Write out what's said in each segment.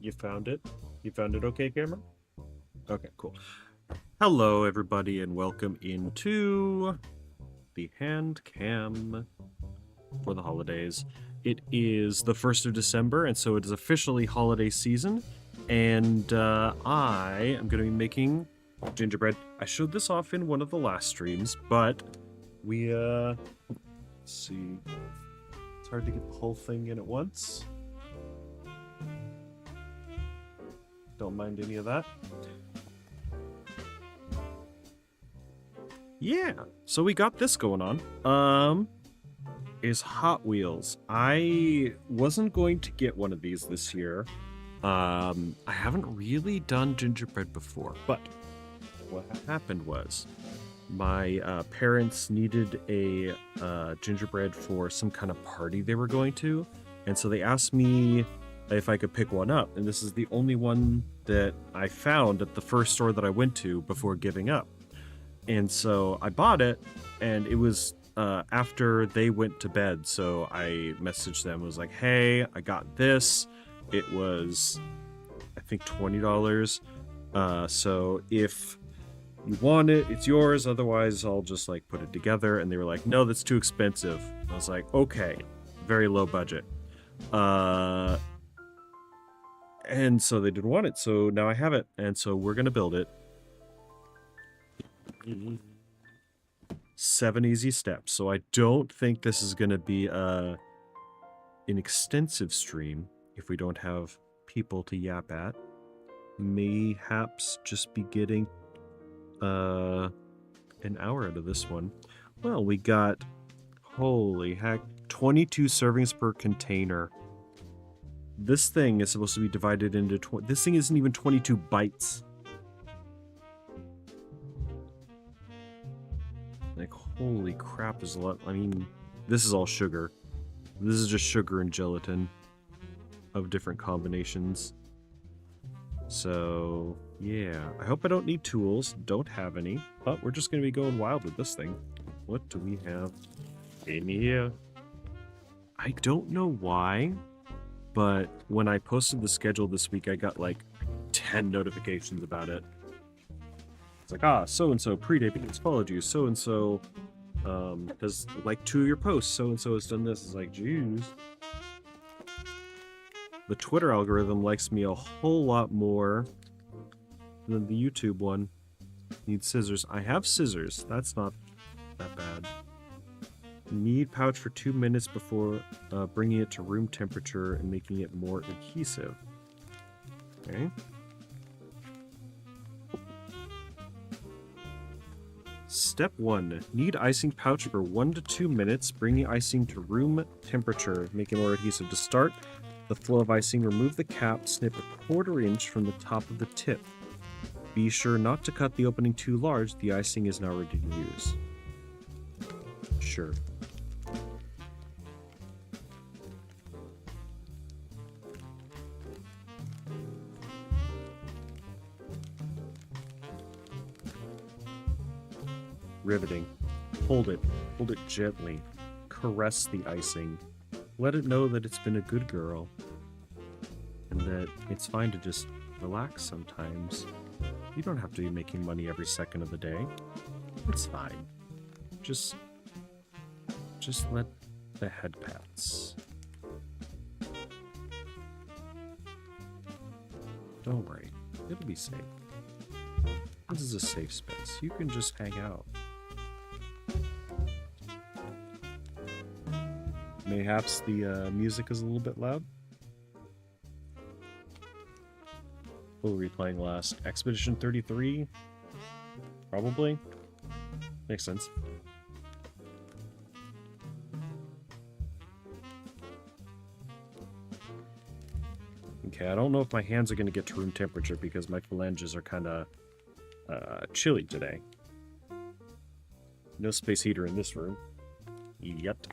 You found it? You found it okay, Cameron? Okay, cool. Hello, everybody, and welcome into the Handcam for the holidays. It is the 1st of December, and so it is officially holiday season, and I am going to be making gingerbread. I showed this off in one of the last streams, but we, let's see. It's hard to get the whole thing in at once. Don't mind any of that. Yeah, so we got this going on. Is Hot Wheels. I wasn't going to get one of these this year. I haven't really done gingerbread before, but what happened was my parents needed a gingerbread for some kind of party they were going to, and so they asked me if I could pick one up, and this is the only one that I found at the first store that I went to before giving up. And so I bought it, and it was after they went to bed, so I messaged them. I was like, hey, I got this. It was, I think, $20. So if you want it, it's yours. Otherwise, I'll just like put it together. And they were like, no, that's too expensive. I was like, okay, very low budget. And so they didn't want it, so now I have it, and so we're gonna build it. 7 easy steps. So I don't think this is gonna be an extensive stream if we don't have people to yap at. Mayhaps just be getting an hour out of this one. Well, we got, holy heck, 22 servings per container. This thing is supposed to be divided into this thing isn't even 22 bytes. Like, holy crap, is a lot. I mean, this is all sugar. This is just sugar and gelatin of different combinations. So, yeah. I hope I don't need tools. Don't have any. But we're just going to be going wild with this thing. What do we have in here? I don't know why, but when I posted the schedule this week, I got like 10 notifications about it. It's like, so-and-so pre-taping has followed you. So-and-so has liked 2 of your posts. So-and-so has done this. It's like, geez. The Twitter algorithm likes me a whole lot more than the YouTube one. Need scissors. I have scissors. That's not that bad. Knead pouch for 2 minutes before bringing it to room temperature and making it more adhesive. Okay. Step 1. Knead icing pouch for 1 to 2 minutes, bringing icing to room temperature, making it more adhesive. To start the flow of icing, remove the cap, snip a 1/4 inch from the top of the tip. Be sure not to cut the opening too large. The icing is now ready to use. Sure. Riveting. Hold it gently. Caress the icing. Let it know that it's been a good girl. And that it's fine to just relax sometimes. You don't have to be making money every second of the day. It's fine. Just let the head pats. Don't worry. It'll be safe. This is a safe space. You can just hang out. Mayhaps the music is a little bit loud. What were we playing last? Expedition 33? Probably. Makes sense. Okay, I don't know if my hands are going to get to room temperature because my phalanges are kind of chilly today. No space heater in this room. Yep.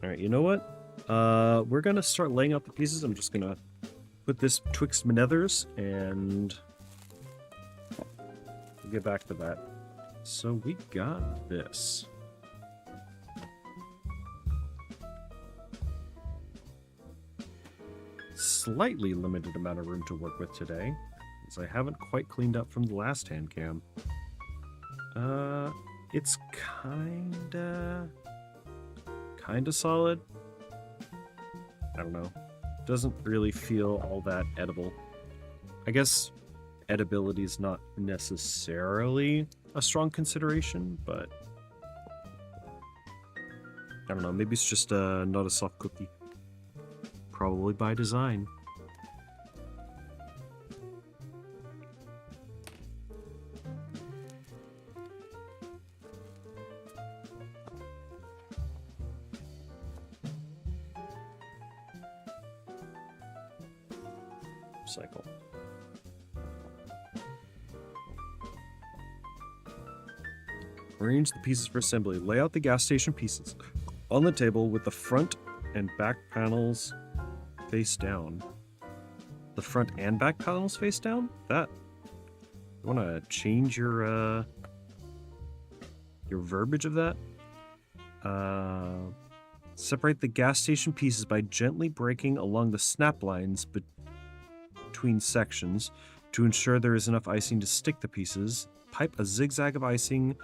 Alright, you know what? We're gonna start laying out the pieces. I'm just gonna put this twixt my nethers and we'll get back to that. So we got this. Slightly limited amount of room to work with today, as I haven't quite cleaned up from the last hand cam. It's kinda solid. I don't know. Doesn't really feel all that edible. I guess edibility is not necessarily a strong consideration, but I don't know. Maybe it's just not a soft cookie. Probably by design. Cycle. Arrange the pieces for assembly. Lay out the gas station pieces on the table with the front and back panels face down. The front and back panels face down? That... You want to change your verbiage of that? Separate the gas station pieces by gently breaking along the snap lines between sections to ensure there is enough icing to stick the pieces. Pipe a zigzag of icing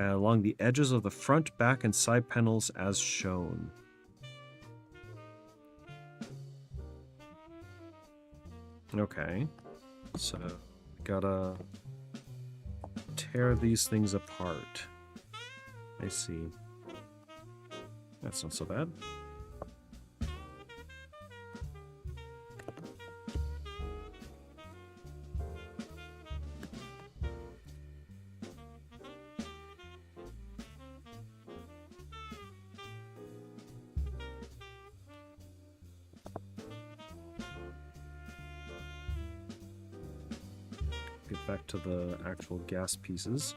along the edges of the front, back, and side panels as shown. Okay, so gotta tear these things apart. I see. That's not so bad. Get back to the actual gas pieces.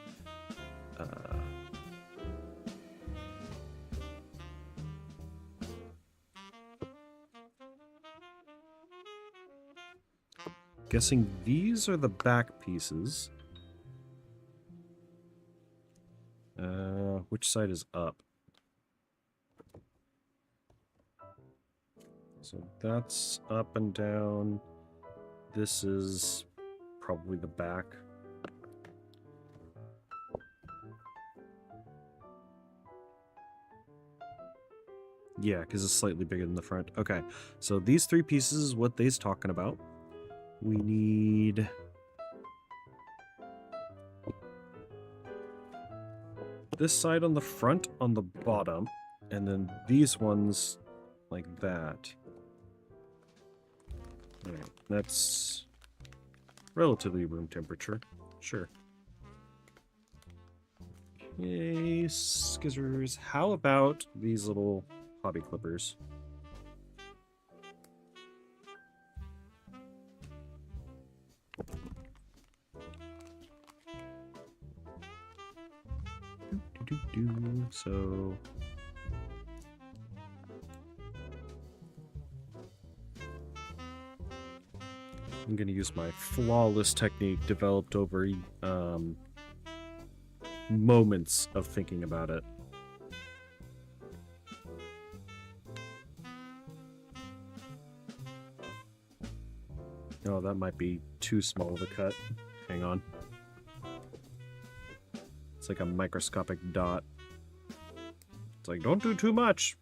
Guessing these are the back pieces. Which side is up? So that's up and down. This is probably the back. Yeah, because it's slightly bigger than the front. Okay, so these three pieces is what they's talking about. We need... this side on the front on the bottom, and then these ones like that. Alright, that's relatively room temperature. Sure. Okay, skizzers. How about these little hobby clippers? So I'm going to use my flawless technique developed over moments of thinking about it. Oh, that might be too small of a cut. Hang on. It's like a microscopic dot. It's like, don't do too much.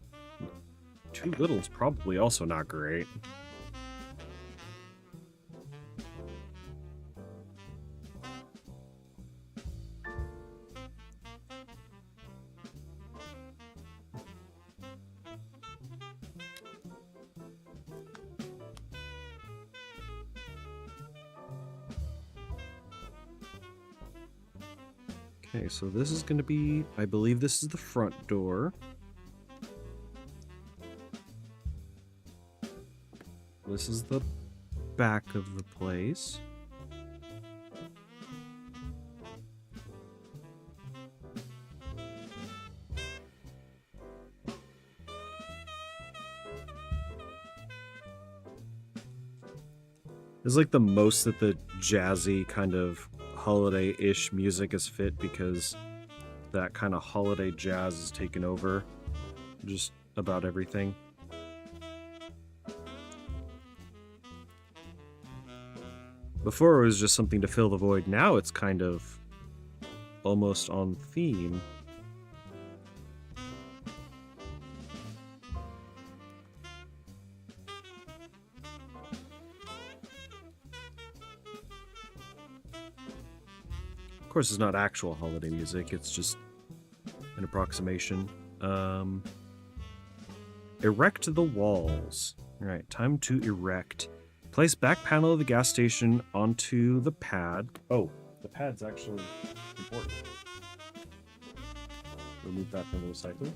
Too little is probably also not great. Okay, so this is going to be, I believe this is the front door. This is the back of the place. It's like the most that the jazzy kind of holiday-ish music is fit because that kind of holiday jazz is taken over just about everything. Before it was just something to fill the void. Now it's kind of almost on theme. Of course, it's not actual holiday music. It's just an approximation. Erect the walls. All right, time to erect. Place back panel of the gas station onto the pad. Oh, the pad's actually important. Remove that from the recycling.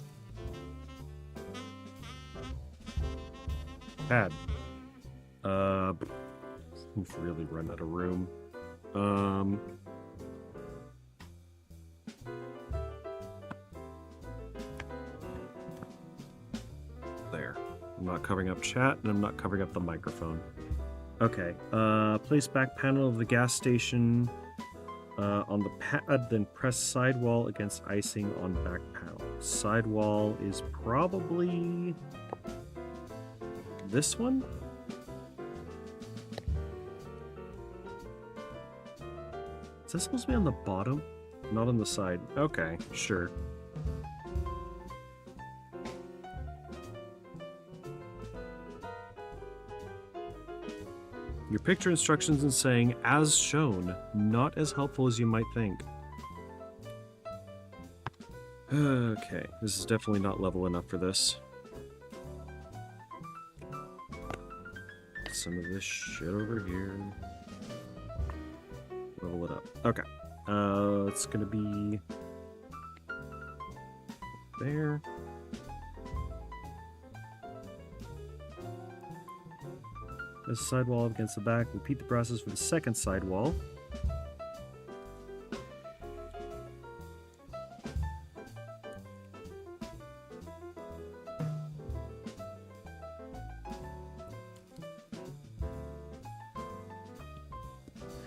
Pad. We've really run out of room. There. I'm not covering up chat, and I'm not covering up the microphone. Okay, place back panel of the gas station on the pad, then press sidewall against icing on back panel. Sidewall is probably this one? Is this supposed to be on the bottom? Not on the side. Okay, sure. Your picture instructions and saying, as shown, not as helpful as you might think. Okay, this is definitely not level enough for this. Some of this shit over here. Level it up. Okay. It's gonna be there. There's a sidewall up against the back. Repeat the process for the second sidewall.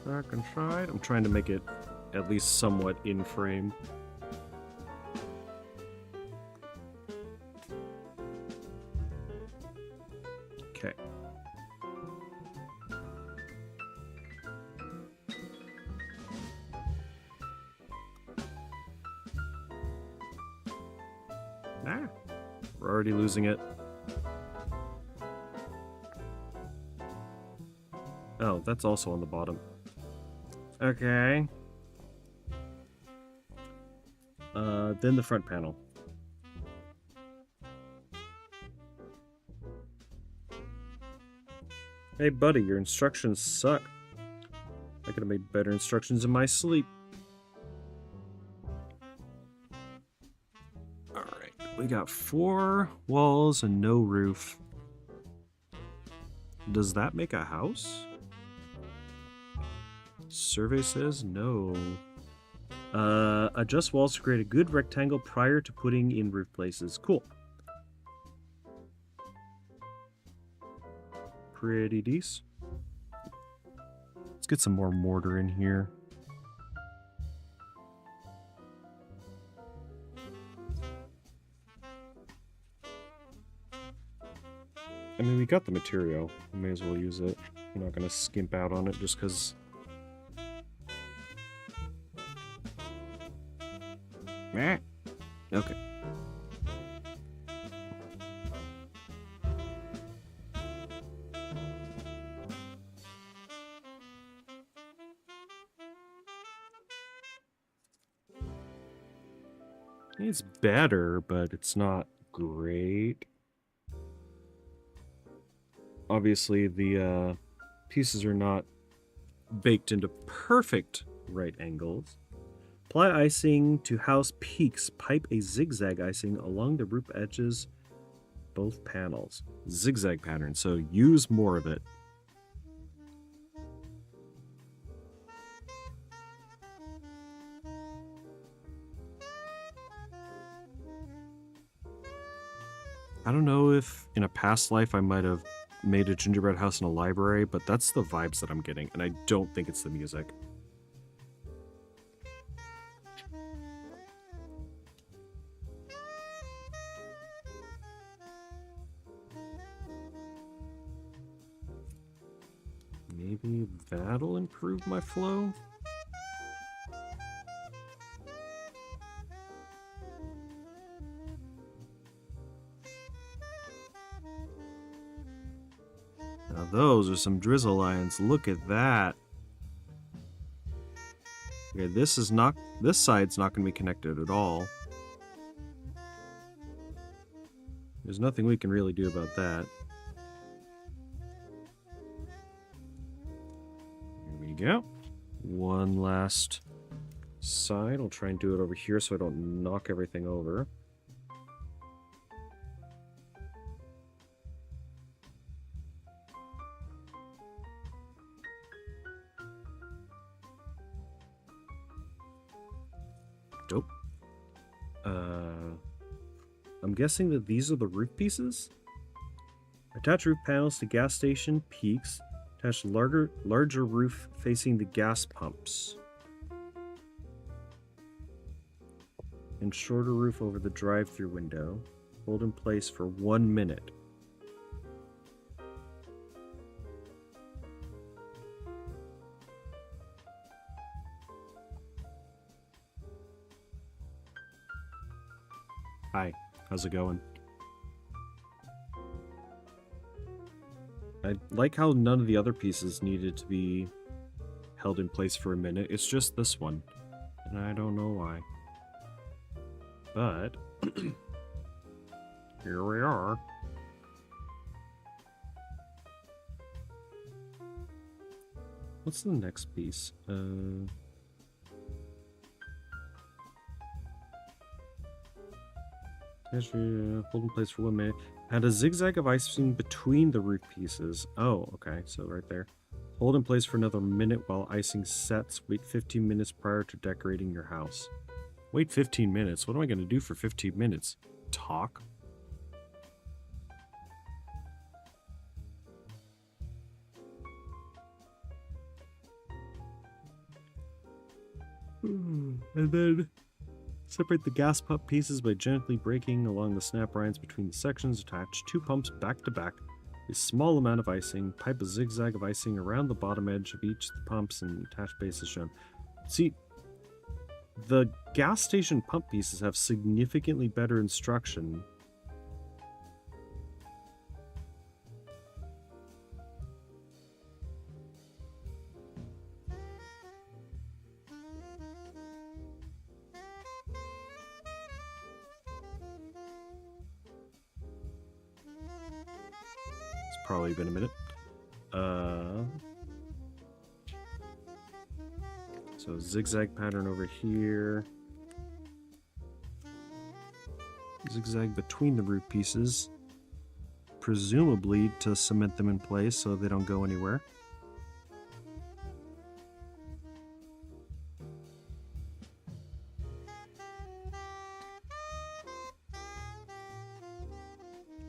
Second side. I'm trying to make it at least somewhat in frame. Okay. We're already losing it. Oh, that's also on the bottom. Okay. Then the front panel. Hey buddy, your instructions suck. I could have made better instructions in my sleep. Alright, we got 4 walls and no roof. Does that make a house? Survey says no. Adjust walls to create a good rectangle prior to putting in roof places. Cool. Pretty decent. Let's get some more mortar in here. I mean, we got the material. We may as well use it. I'm not going to skimp out on it just because... Okay. It's better, but it's not great. Obviously, the pieces are not baked into perfect right angles. Apply icing to house peaks. Pipe a zigzag icing along the roof edges, both panels. Zigzag pattern, so use more of it. I don't know if in a past life I might have made a gingerbread house in a library, but that's the vibes that I'm getting, and I don't think it's the music. Maybe that'll improve my flow? Now those are some drizzle lines. Look at that. Okay, this side's not going to be connected at all. There's nothing we can really do about that. Here we go. One last side. I'll try and do it over here so I don't knock everything over. Nope. I'm guessing that these are the roof pieces? Attach roof panels to gas station peaks. Attach larger roof facing the gas pumps. And shorter roof over the drive-through window. Hold in place for 1 minute. Hi, how's it going? I like how none of the other pieces needed to be held in place for a minute. It's just this one. And I don't know why. But here we are. What's the next piece? Hold in place for 1 minute. Add a zigzag of icing between the roof pieces. Oh, okay, so right there. Hold in place for another minute while icing sets. Wait 15 minutes prior to decorating your house. Wait 15 minutes? What am I going to do for 15 minutes? Talk? And then separate the gas pump pieces by gently breaking along the snap lines between the sections. Attach 2 pumps back to back. A small amount of icing. Pipe a zigzag of icing around the bottom edge of each of the pumps and attach base as shown. See, the gas station pump pieces have significantly better instruction. Probably been a minute. So zigzag pattern over here. Zigzag between the roof pieces. Presumably to cement them in place so they don't go anywhere.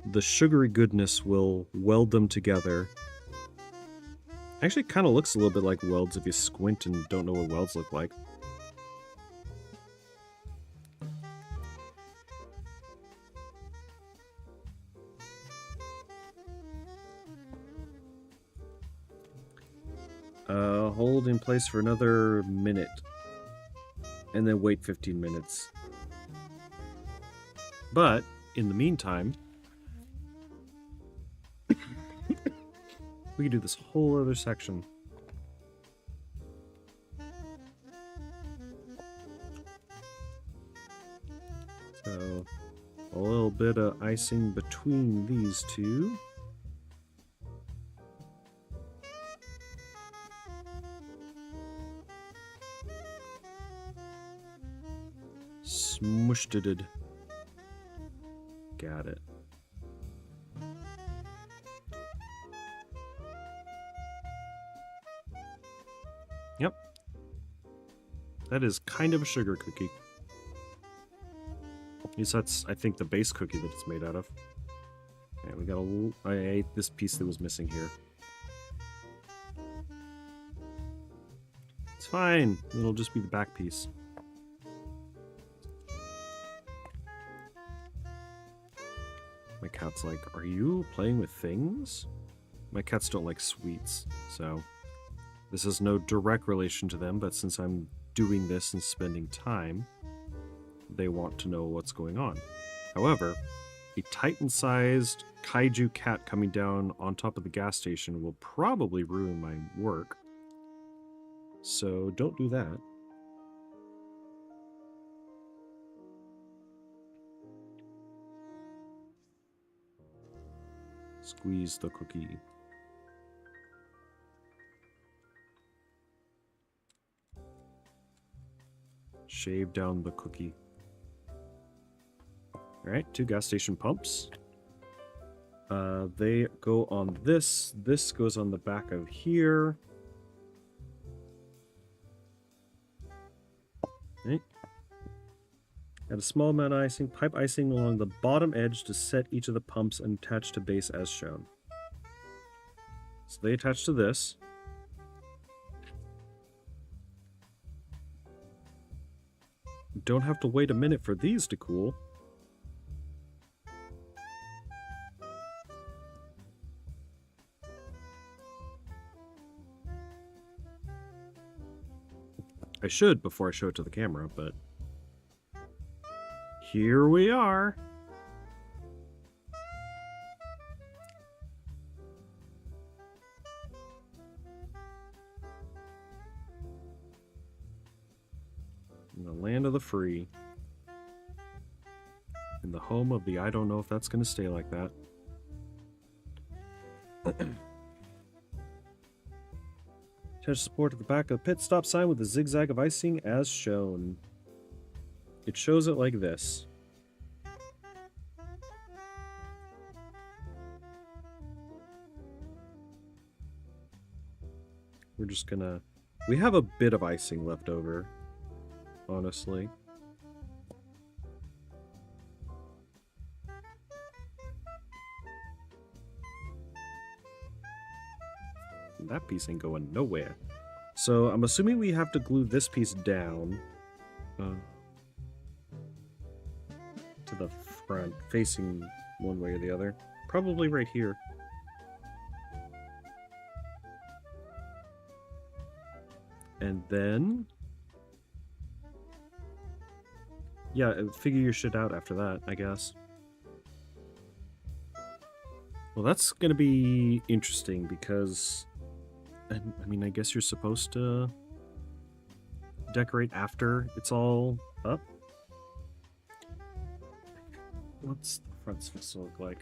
The sugary goodness will weld them together. Actually, kind of looks a little bit like welds if you squint and don't know what welds look like. Hold in place for another minute. And then wait 15 minutes. But, in the meantime, we can do this whole other section. So, a little bit of icing between these two. Smushed it. Got it. Yep. That is kind of a sugar cookie. At least that's, I think, the base cookie that it's made out of. Okay, we got a... I ate this piece that was missing here. It's fine. It'll just be the back piece. My cat's like, are you playing with things? My cats don't like sweets, so This has no direct relation to them, but since I'm doing this and spending time, they want to know what's going on. However, a Titan-sized kaiju cat coming down on top of the gas station will probably ruin my work. So don't do that. Squeeze the cookie. Shave down the cookie. Alright, 2 gas station pumps. They go on this. This goes on the back of here. Okay. Add a small amount of icing, pipe icing along the bottom edge to set each of the pumps and attach to base as shown. So they attach to this. Don't have to wait a minute for these to cool. I should before I show it to the camera, but here we are. In the land of the free. In the home of the I don't know if that's going to stay like that. Attach support at the back of the pit stop sign with a zigzag of icing as shown. It shows it like this. We're just gonna... We have a bit of icing left over, honestly. That piece ain't going nowhere. So I'm assuming we have to glue this piece down to the front, facing one way or the other. Probably right here. And then... yeah, figure your shit out after that, I guess. Well, that's gonna be interesting because... I mean, I guess you're supposed to decorate after it's all up. What's the front supposed to look like?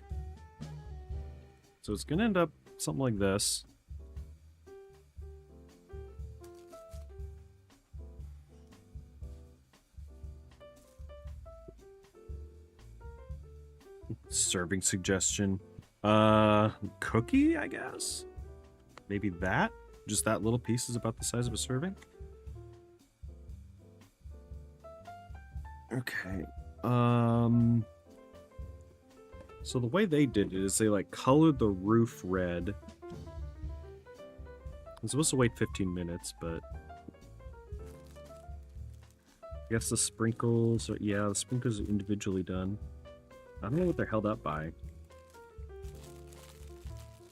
So it's gonna end up something like this. Serving suggestion. Cookie, I guess? Maybe that? Just that little piece is about the size of a serving? Okay. So the way they did it is they, like, colored the roof red. I'm supposed to wait 15 minutes, but... I guess the sprinkles are... yeah, the sprinkles are individually done. I don't know what they're held up by.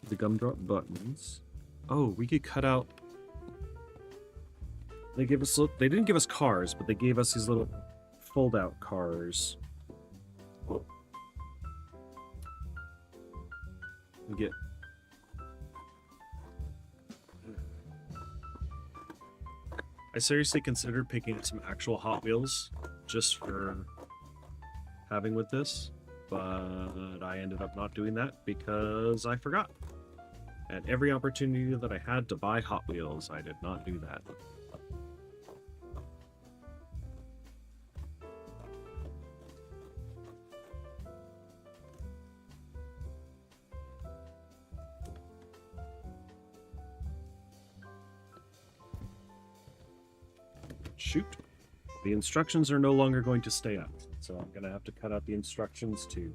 The gumdrop buttons. Oh, we could cut out... They gave us... They didn't give us cars, but they gave us these little fold-out cars. We get... I seriously considered picking up some actual Hot Wheels just for having with this, but I ended up not doing that because I forgot. At every opportunity that I had to buy Hot Wheels, I did not do that. Shoot. The instructions are no longer going to stay up, so I'm going to have to cut out the instructions too.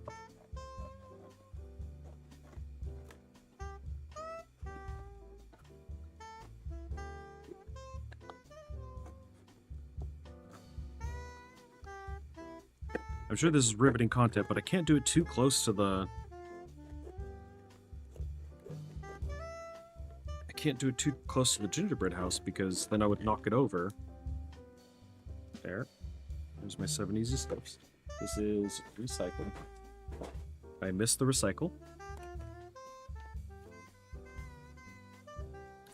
I'm sure this is riveting content, but I can't do it too close to the... I can't do it too close to the gingerbread house because then I would knock it over. There. There's my 7 easy steps. This is recycle. I missed the recycle.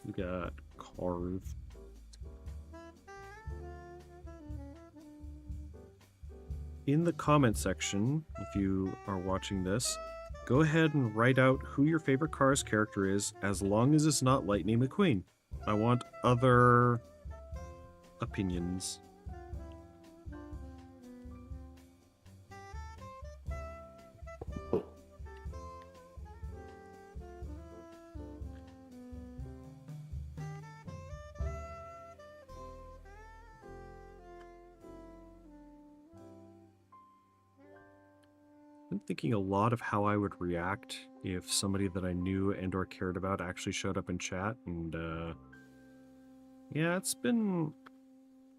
We got carve. In the comment section, if you are watching this, go ahead and write out who your favorite Cars character is, as long as it's not Lightning McQueen. I want other opinions. I'm thinking a lot of how I would react if somebody that I knew and or cared about actually showed up in chat, and yeah, it's been...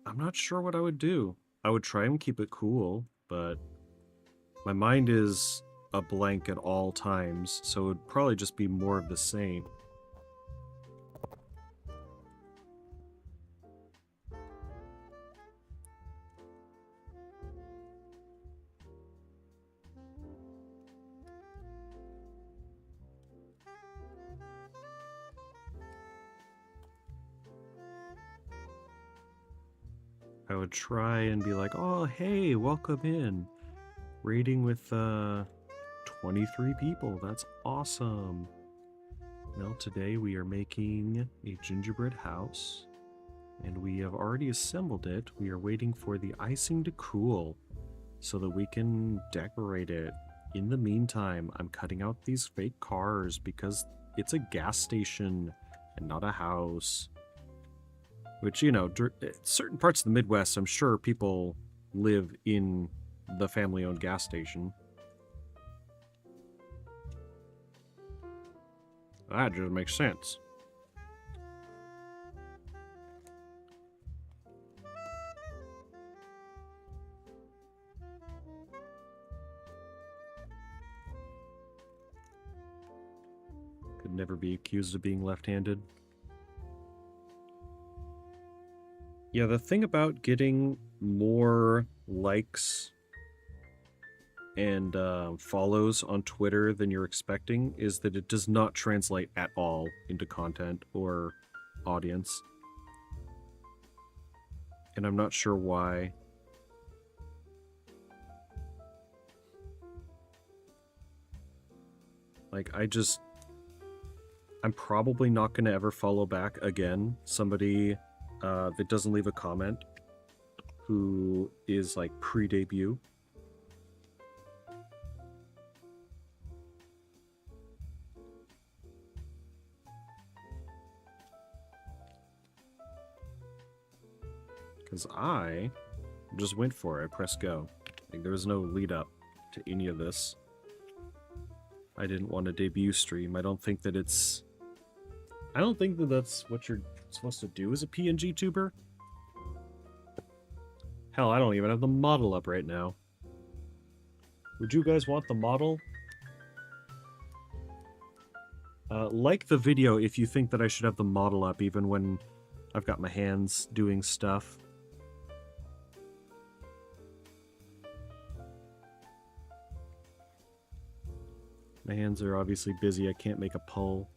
I'm not sure what I would do. I would try and keep it cool, but my mind is a blank at all times, so it would probably just be more of the same. I would try and be like, oh, hey, welcome in. Raiding with 23 people. That's awesome. Well, today we are making a gingerbread house, and we have already assembled it. We are waiting for the icing to cool so that we can decorate it. In the meantime, I'm cutting out these fake cars because it's a gas station and not a house. Which, you know, certain parts of the Midwest, I'm sure people live in the family-owned gas station. That just makes sense. Could never be accused of being left-handed. Yeah, the thing about getting more likes and follows on Twitter than you're expecting is that it does not translate at all into content or audience. And I'm not sure why. Like, I'm probably not going to ever follow back again somebody that doesn't leave a comment who is like pre-debut. Because I just went for it. I pressed go. Like, there was no lead up to any of this. I didn't want a debut stream. I don't think that that's what you're supposed to do as a PNG tuber. Hell, I don't even have the model up right now. Would you guys want the model? Like the video if you think that I should have the model up even when I've got my hands doing stuff. My hands are obviously busy. I can't make a poll.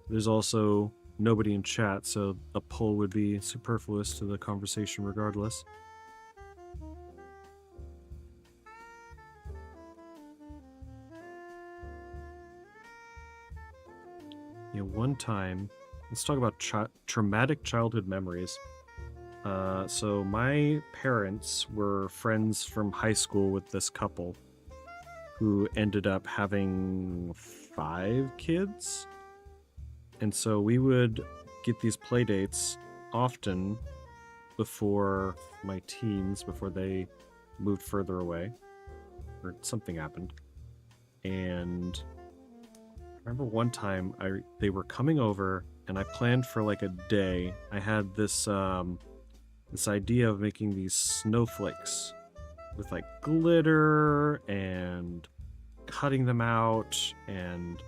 There's also nobody in chat, so a poll would be superfluous to the conversation regardless. You know, one time, let's talk about traumatic childhood memories. So my parents were friends from high school with this couple who ended up having 5 kids. And so we would get these play dates often before my teens, before they moved further away, or something happened. And I remember one time they were coming over, and I planned for like a day. I had this this idea of making these snowflakes with like glitter and cutting them out, and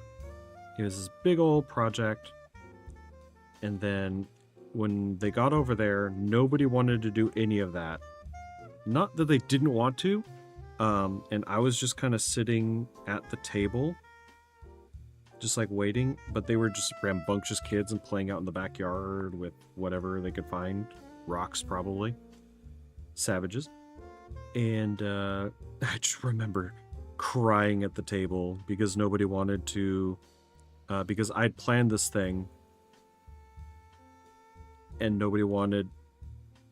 it was this big old project. And then when they got over there, nobody wanted to do any of that. Not that they didn't want to, and I was just kind of sitting at the table, just like waiting, but they were just rambunctious kids and playing out in the backyard with whatever they could find. Rocks, probably. Savages. And I just remember crying at the table because nobody wanted to, because I'd planned this thing and nobody wanted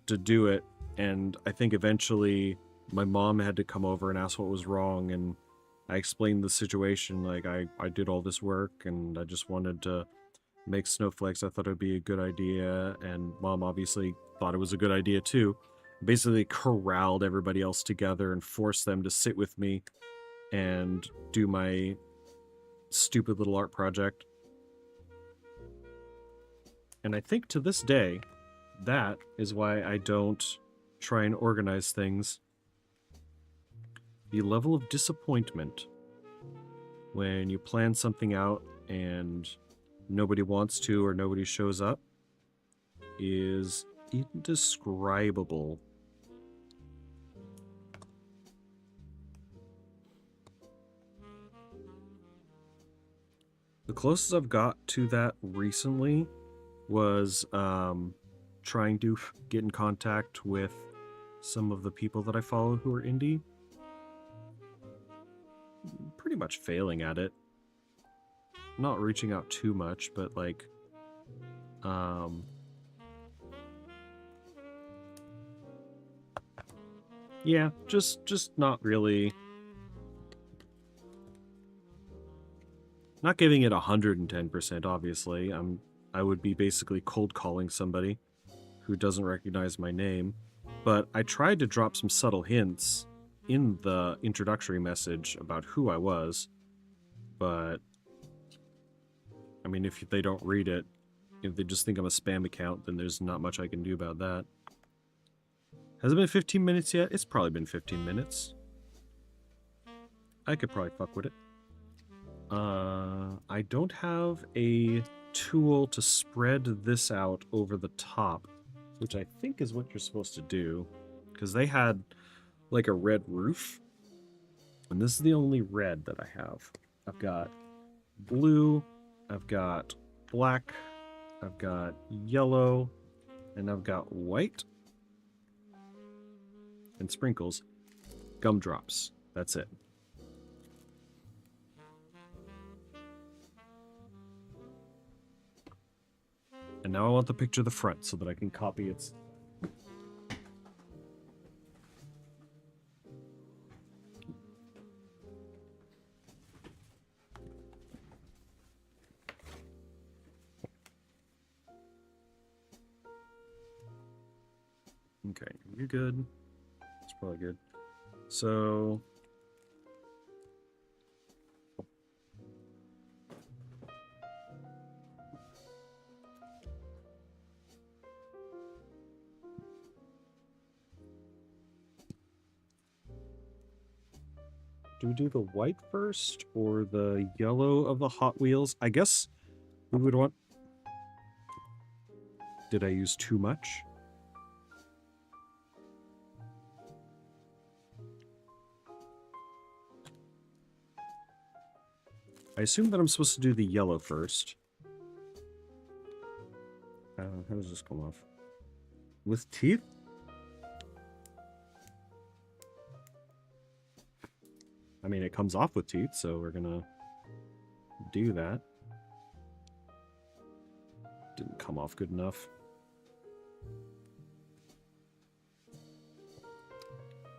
to do it. And I think eventually my mom had to come over and ask what was wrong, and I explained the situation, like I did all this work and I just wanted to make snowflakes. I thought it would be a good idea, and Mom obviously thought it was a good idea too. Basically corralled everybody else together and forced them to sit with me and do my stupid little art project. And I think to this day, that is why I don't try and organize things. The level of disappointment when you plan something out and nobody wants to or nobody shows up is indescribable. The closest I've got to that recently was trying to get in contact with some of the people that I follow who are indie. Pretty much failing at it. Not reaching out too much, but like yeah, just not really. Not giving it 110%, obviously. I would be basically cold calling somebody who doesn't recognize my name. But I tried to drop some subtle hints in the introductory message about who I was. But I mean, if they don't read it, if they just think I'm a spam account, then there's not much I can do about that. Has it been 15 minutes yet? It's probably been 15 minutes. I could probably fuck with it. I don't have a tool to spread this out over the top, which I think is what you're supposed to do, because they had like a red roof, and this is the only red that I have. I've got blue, I've got black, I've got yellow, and I've got white, and sprinkles, gumdrops. That's it. And now I want the picture of the front so that I can copy its... Okay, you're good. It's probably good. So... do we do the white first or the yellow of the Hot Wheels? I guess we would want... Did I use too much? I assume that I'm supposed to do the yellow first. How does this come off? With teeth? I mean, it comes off with teeth, so we're gonna do that. Didn't come off good enough.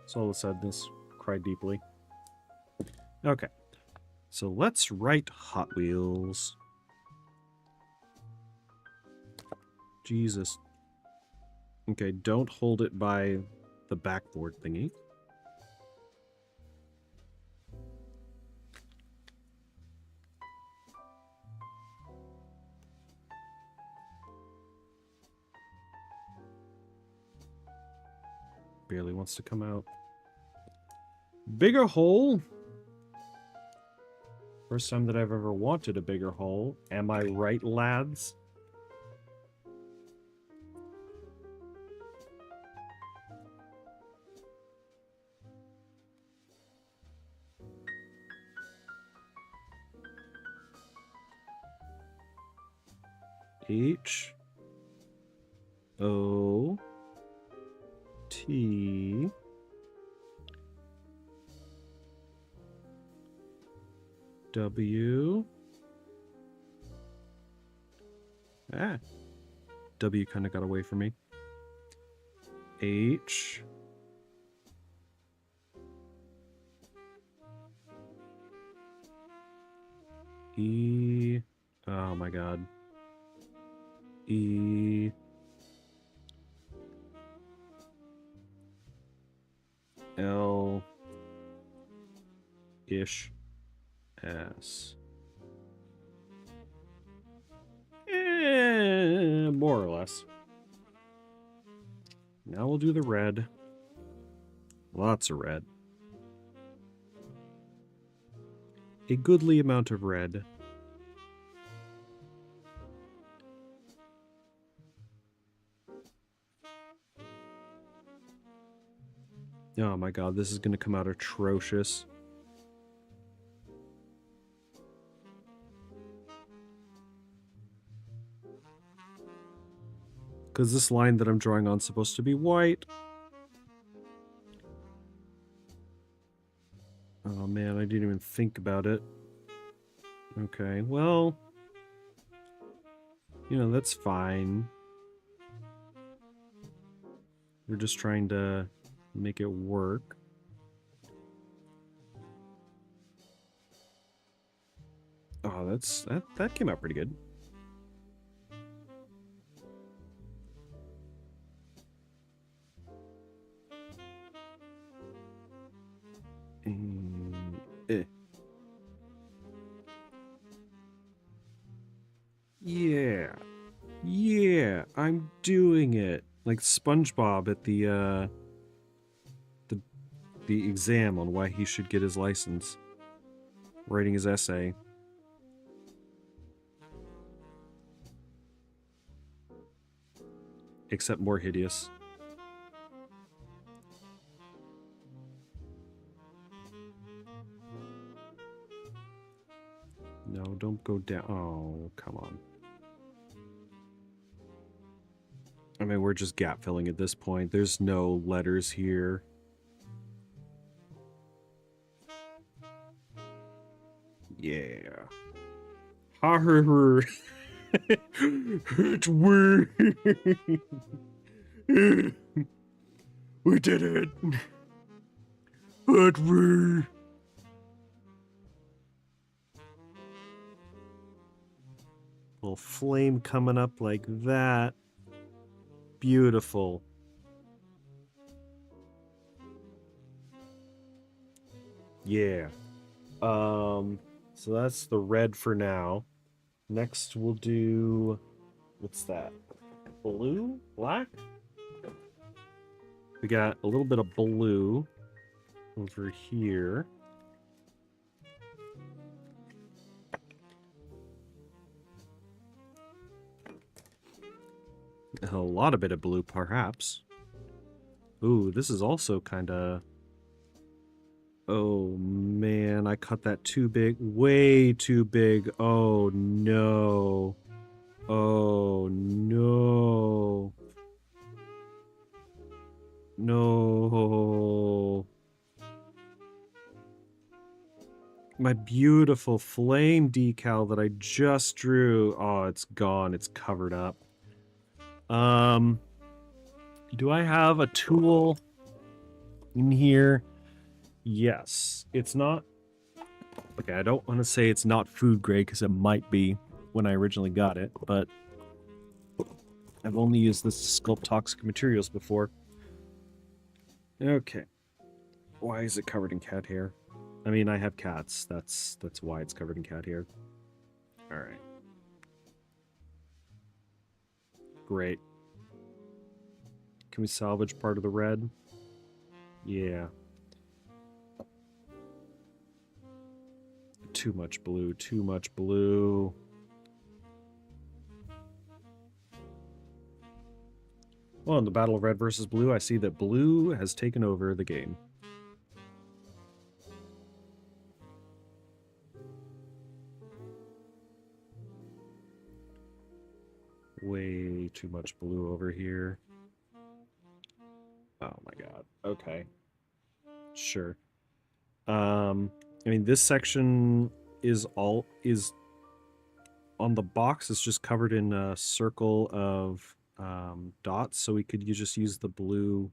Swallow sadness, cry deeply. Okay, so let's write Hot Wheels. Jesus. Okay, don't hold it by the backboard thingy. Barely wants to come out. Bigger hole? First time that I've ever wanted a bigger hole. Am I right, lads? H O T W. W kind of got away from me. H E. Oh my god. E L ish S. More or less. Now we'll do the red. Lots of red. A goodly amount of red. Oh my god, this is going to come out atrocious. Because this line that I'm drawing on is supposed to be white. Oh man, I didn't even think about it. Okay, well, you know, that's fine. We're just trying to make it work. Oh, that came out pretty good. Yeah. Yeah, I'm doing it. Like SpongeBob at the exam on why he should get his license. Writing his essay. Except more hideous. No, don't go down. Oh, come on. I mean, we're just gap filling at this point. There's no letters here. Yeah. Harr. It's we. We did it. But we. Little flame coming up like that. Beautiful. Yeah. So that's the red for now. Next we'll do, what's that? Blue? Black? We got a little bit of blue over here. A lot of bit of blue, perhaps. Ooh, this is also kind of... Oh, man, I cut that too big. Way too big. Oh, no. Oh, no. No. My beautiful flame decal that I just drew. Oh, it's gone. It's covered up. Do I have a tool in here? Yes. It's not... Okay, I don't want to say it's not food grade because it might be when I originally got it, but I've only used this to sculpt toxic materials before. Okay. Why is it covered in cat hair? I mean, I have cats. That's why it's covered in cat hair. All right. Great. Can we salvage part of the red? Yeah. Too much blue, too much blue. Well, in the battle of red versus blue, I see that blue has taken over the game. Way too much blue over here. Oh my god. Okay. Sure. I mean, this section is on the box. It's just covered in a circle of dots, so we could just use the blue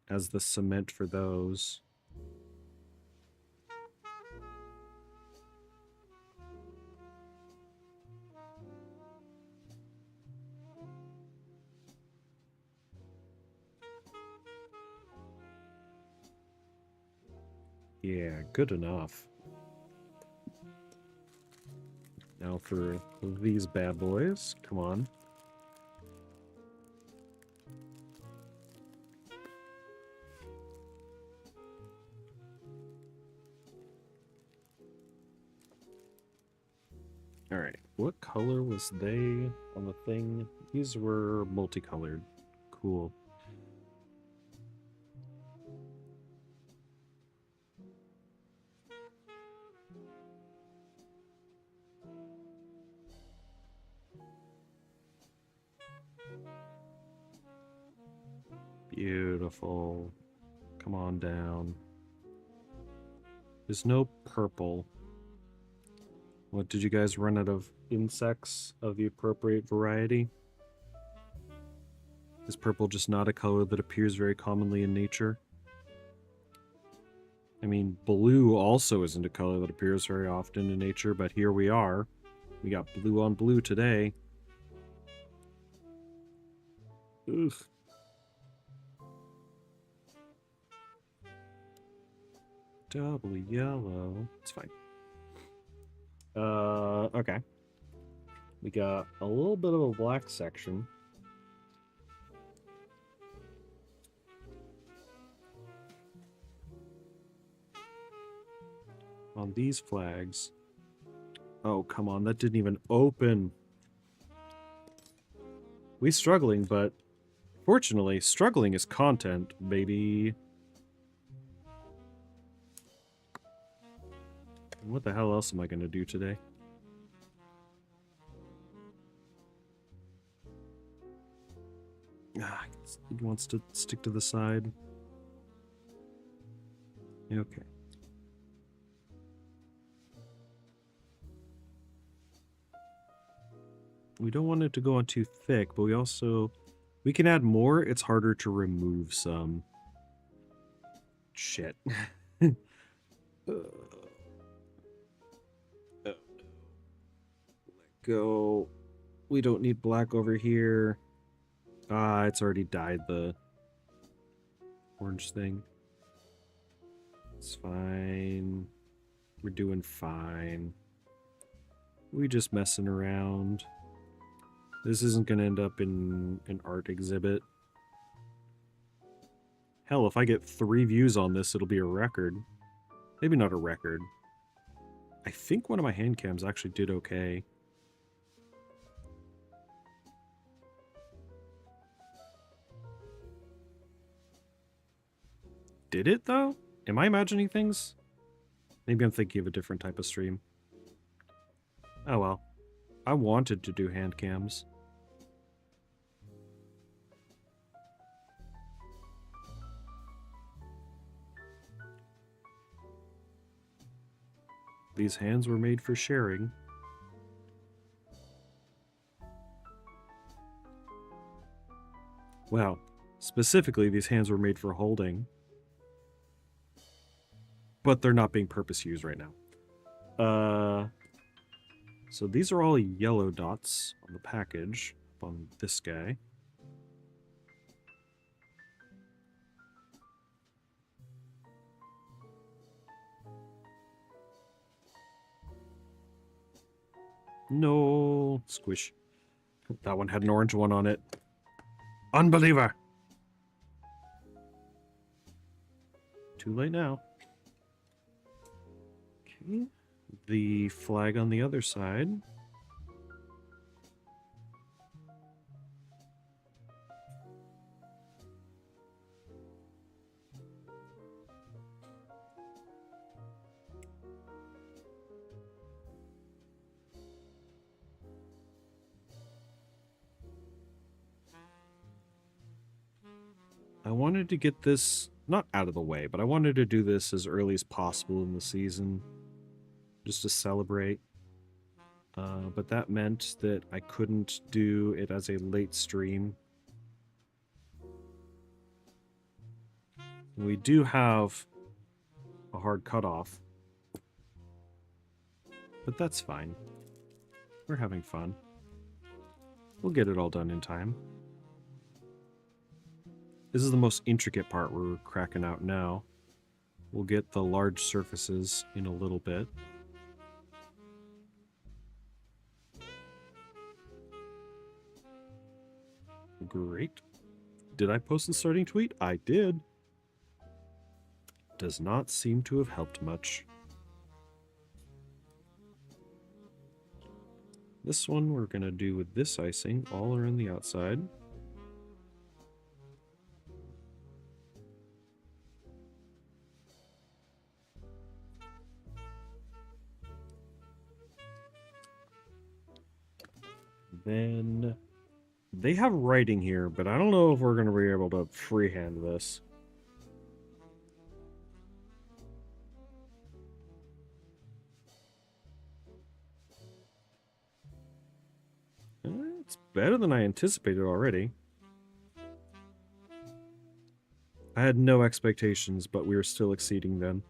as the cement for those. Yeah, good enough. Now for these bad boys. Come on. Alright, what color was they on the thing? These were multicolored. Cool. Beautiful. Come on down. There's no purple. What, did you guys run out of insects of the appropriate variety? Is purple just not a color that appears very commonly in nature? I mean, blue also isn't a color that appears very often in nature, but here we are. We got blue on blue today. Ugh. Double yellow. It's fine. Okay. We got a little bit of a black section. On these flags. Oh, come on, that didn't even open. We struggling, but fortunately, struggling is content, baby. What the hell else am I gonna do today? Ah, it wants to stick to the side. Okay. We don't want it to go on too thick, but we can add more. It's harder to remove some. Shit. Let go. We don't need black over here. Ah, it's already dyed the orange thing. It's fine. We're doing fine. We just messing around. This isn't going to end up in an art exhibit. Hell, if I get 3 views on this, it'll be a record. Maybe not a record. I think one of my hand cams actually did okay. Did it, though? Am I imagining things? Maybe I'm thinking of a different type of stream. Oh well. I wanted to do hand cams. These hands were made for sharing. Well, specifically, these hands were made for holding. But they're not being purpose used right now. So these are all yellow dots on the package, on this guy. No, squish. That one had an orange one on it. Unbeliever! Too late now. Okay. The flag on the other side. I wanted to get this, not out of the way, but I wanted to do this as early as possible in the season, just to celebrate. But that meant that I couldn't do it as a late stream. We do have a hard cutoff, but that's fine. We're having fun. We'll get it all done in time. This is the most intricate part we're cracking out now. We'll get the large surfaces in a little bit. Great. Did I post the starting tweet? I did. Does not seem to have helped much. This one we're going to do with this icing all around the outside. Then they have writing here, but I don't know if we're going to be able to freehand this. It's better than I anticipated already. I had no expectations, but we were still exceeding them.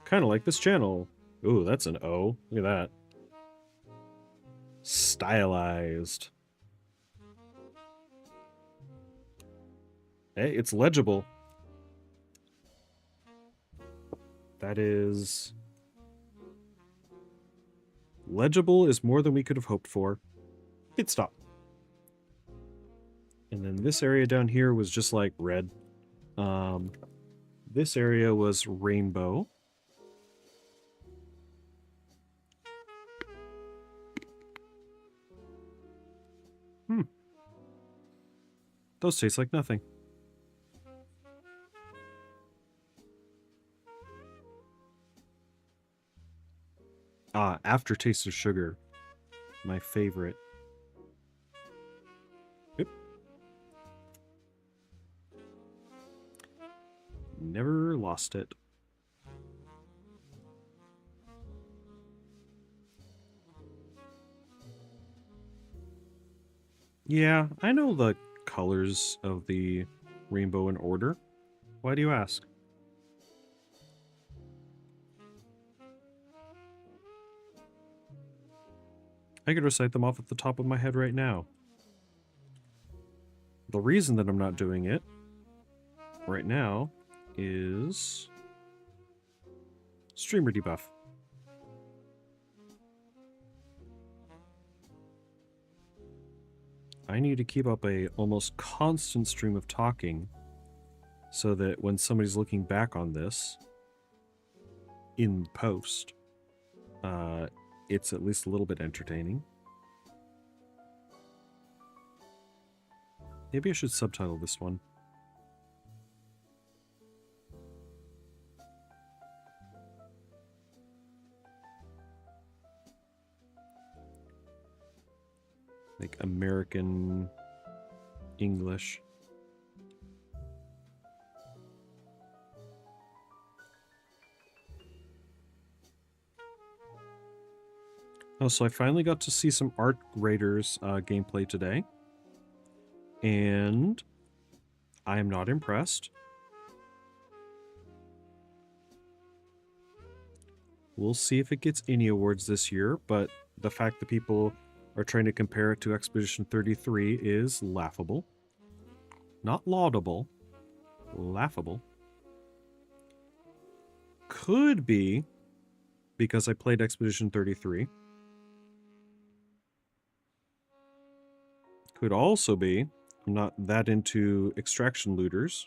Kind of like this channel. Ooh, that's an O. Look at that. Stylized. Hey, it's legible. That is... legible is more than we could have hoped for. Hit stop. And then this area down here was just like red. This area was rainbow. Those taste like nothing. Aftertaste of sugar. My favorite. Oop. Never lost it. Yeah, I know the colors of the rainbow in order. Why do you ask? I could recite them off at the top of my head right now. The reason that I'm not doing it right now is streamer debuff. I need to keep up a almost constant stream of talking so that when somebody's looking back on this in post, it's at least a little bit entertaining. Maybe I should subtitle this one. Like American English. Oh, so I finally got to see some Art Raiders gameplay today. And I am not impressed. We'll see if it gets any awards this year, but the fact that people are trying to compare it to Expedition 33 is laughable. Not laudable. Laughable. Could be because I played Expedition 33. Could also be I'm not that into extraction looters.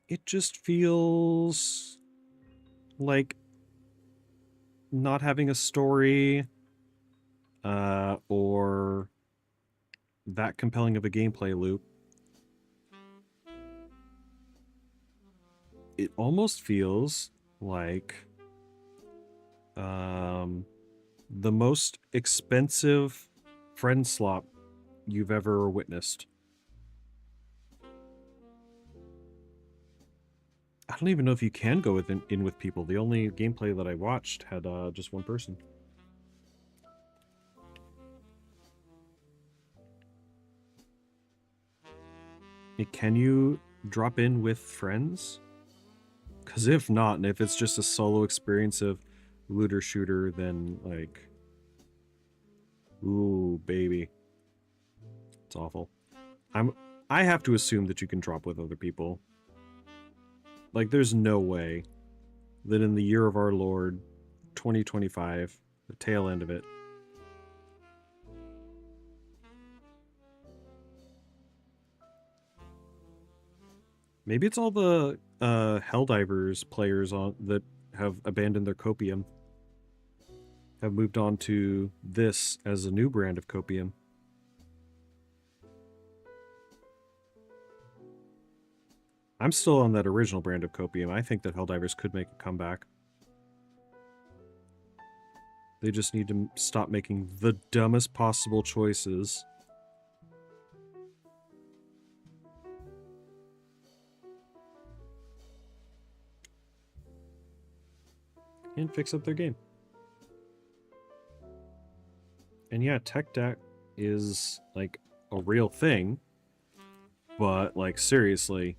It just feels like not having a story or that compelling of a gameplay loop. it almost feels like the most expensive friend slop you've ever witnessed. I don't even know if you can go in with people. The only gameplay that I watched had just one person. Can you drop in with friends? Because if not, and if it's just a solo experience of looter shooter, then like, ooh, baby, it's awful. I have to assume that you can drop with other people. Like, there's no way that in the year of our Lord, 2025, the tail end of it, maybe it's all the Helldivers players on that have abandoned their copium, have moved on to this as a new brand of copium. I'm still on that original brand of copium. I think that Helldivers could make a comeback. They just need to stop making the dumbest possible choices. And fix up their game. And yeah, tech debt is like a real thing, but like seriously,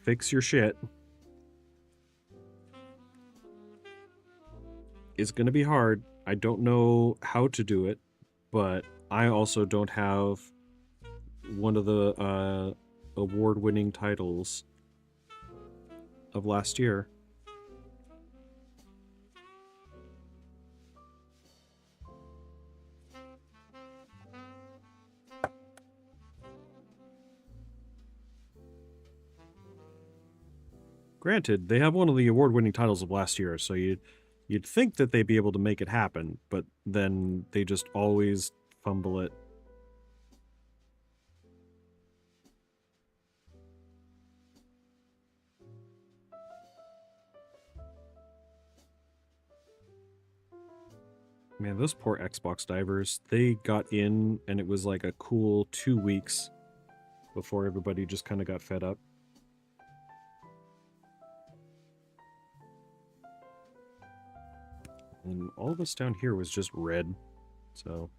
fix your shit. It's gonna be hard. I don't know how to do it, but I also don't have one of the award-winning titles of last year. Granted, they have one of the award-winning titles of last year, so you'd think that they'd be able to make it happen, but then they just always fumble it. Man, those poor Xbox divers, they got in and it was like a cool 2 weeks before everybody just kind of got fed up. And all of this down here was just red, so...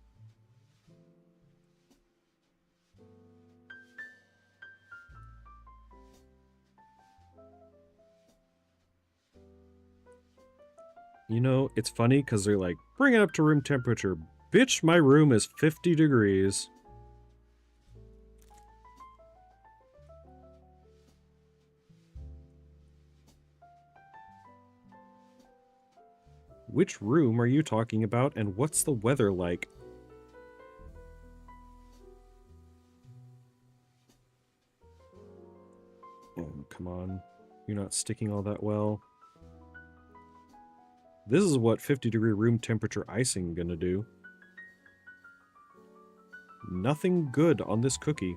You know, it's funny because they're like, bring it up to room temperature. Bitch, my room is 50 degrees. Which room are you talking about, and what's the weather like? Oh, come on. You're not sticking all that well. This is what 50-degree room temperature icing gonna do. Nothing good on this cookie.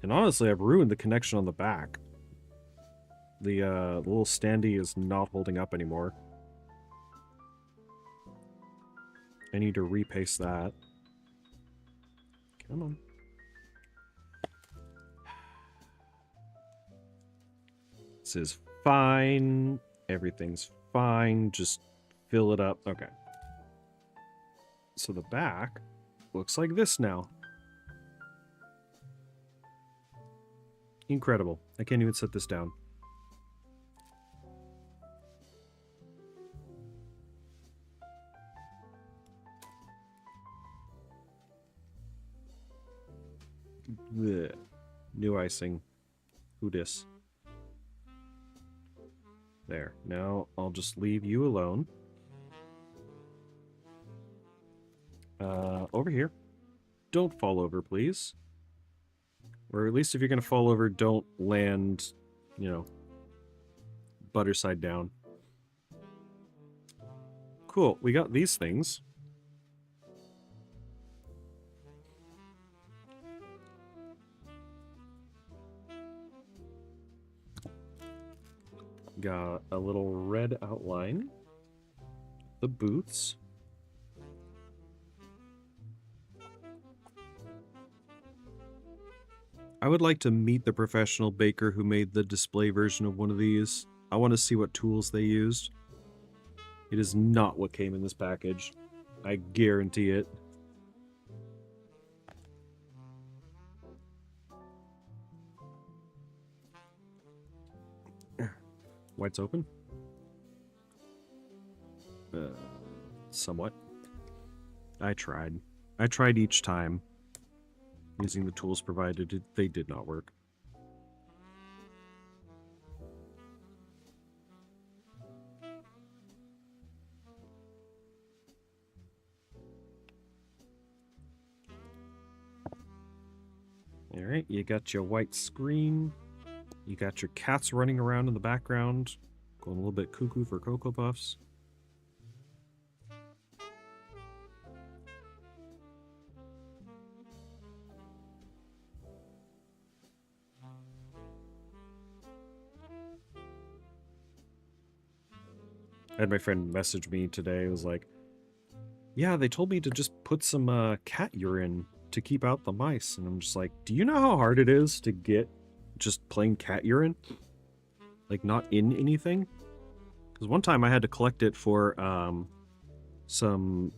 And honestly, I've ruined the connection on the back. The little standee is not holding up anymore. I need to repaste that. Come on. This is fine. Everything's fine. Just fill it up. Okay. So the back looks like this now. Incredible. I can't even set this down. Blech. New icing. Who dis? There. Now I'll just leave you alone. Over here. Don't fall over, please. Or at least if you're going to fall over, don't land, you know, butter side down. Cool. We got these things. Got a little red outline. The booths. I would like to meet the professional baker who made the display version of one of these. I want to see what tools they used. It is not what came in this package. I guarantee it. White's open? Somewhat. I tried. I tried each time. Using the tools provided, they did not work. Alright, you got your white screen. You got your cats running around in the background, going a little bit cuckoo for Cocoa Puffs. I had my friend message me today. It was like, yeah, they told me to just put some cat urine to keep out the mice. And I'm just like, do you know how hard it is to get just plain cat urine? Like, not in anything? Because one time I had to collect it for some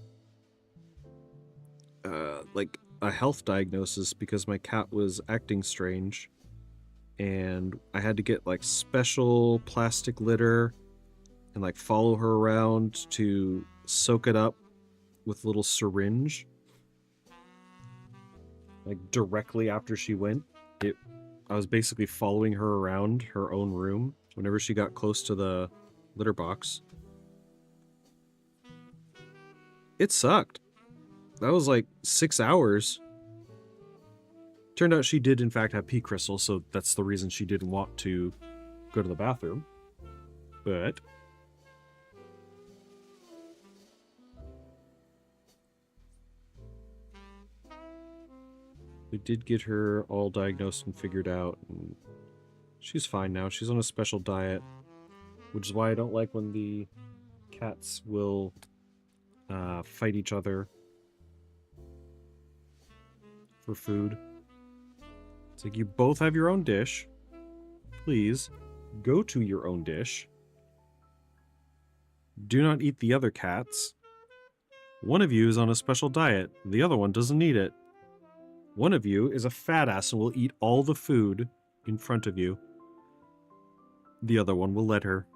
like a health diagnosis because my cat was acting strange. And I had to get like special plastic litter and like follow her around to soak it up with a little syringe. Like directly after she went, I was basically following her around her own room whenever she got close to the litter box. It sucked. That was like 6 hours. Turned out she did in fact have pea crystals, so that's the reason she didn't want to go to the bathroom. But we did get her all diagnosed and figured out, and she's fine now. She's on a special diet, which is why I don't like when the cats will fight each other for food. It's like, you both have your own dish. Please, go to your own dish. Do not eat the other cats. One of you is on a special diet. The other one doesn't need it. One of you is a fat ass and will eat all the food in front of you. The other one will let her.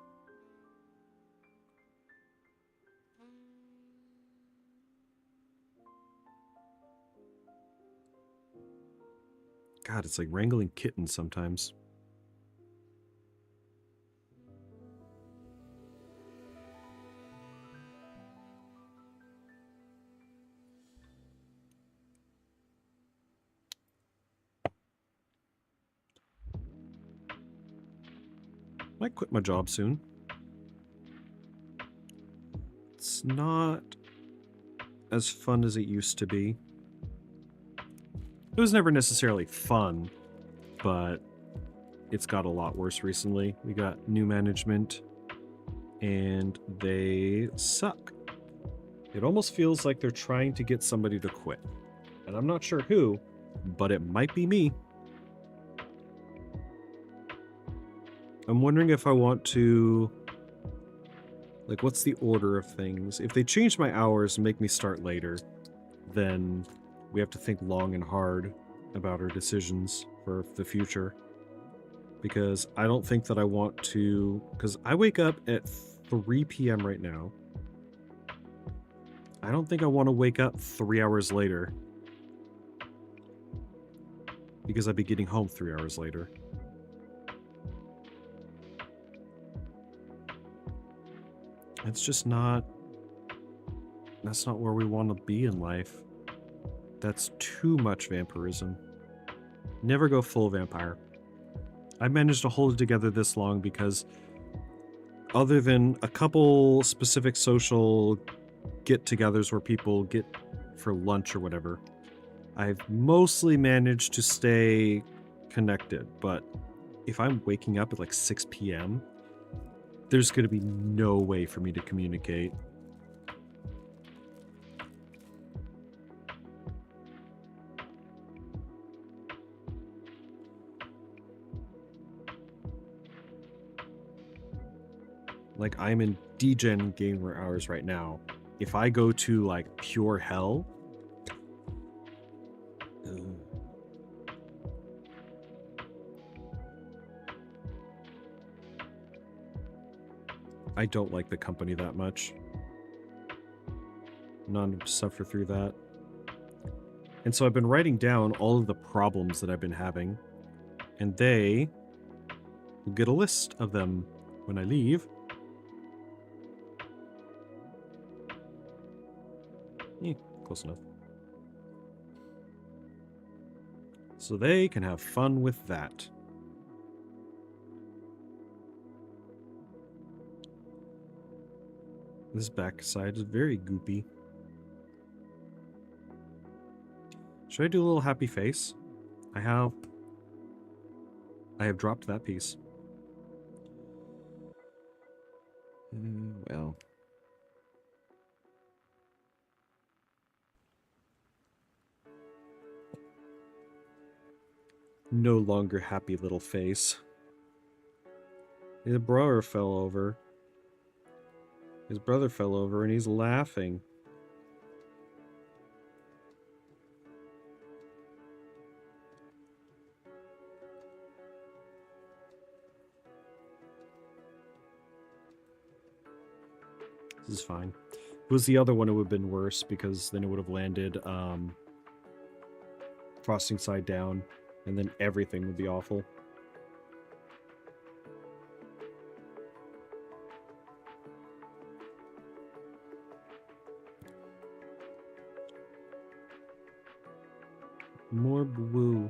God, it's like wrangling kittens sometimes. Might quit my job soon. It's not as fun as it used to be. It was never necessarily fun, but it's got a lot worse recently. We got new management, and they suck. It almost feels like they're trying to get somebody to quit. And I'm not sure who, but it might be me. I'm wondering if I want to... Like, what's the order of things? If they change my hours and make me start later, then we have to think long and hard about our decisions for the future. Because I don't think that I want to... Because I wake up at 3 p.m. right now. I don't think I want to wake up 3 hours later. Because I'd be getting home 3 hours later. It's just not... That's not where we want to be in life. That's too much vampirism. Never go full vampire. I managed to hold it together this long because other than a couple specific social get-togethers where people get for lunch or whatever, I've mostly managed to stay connected. But if I'm waking up at like 6 p.m., there's going to be no way for me to communicate. Like, I'm in degen gamer hours right now. If I go to, like, pure hell... I don't like the company that much. None suffer through that. And so I've been writing down all of the problems that I've been having, and they will get a list of them when I leave. Close enough. So they can have fun with that. This backside is very goopy. Should I do a little happy face? I have dropped that piece. Well. No longer happy little face. His brother fell over. His brother fell over and he's laughing. This is fine. If it was the other one, it would have been worse because then it would have landed frosting side down and then everything would be awful. More blue.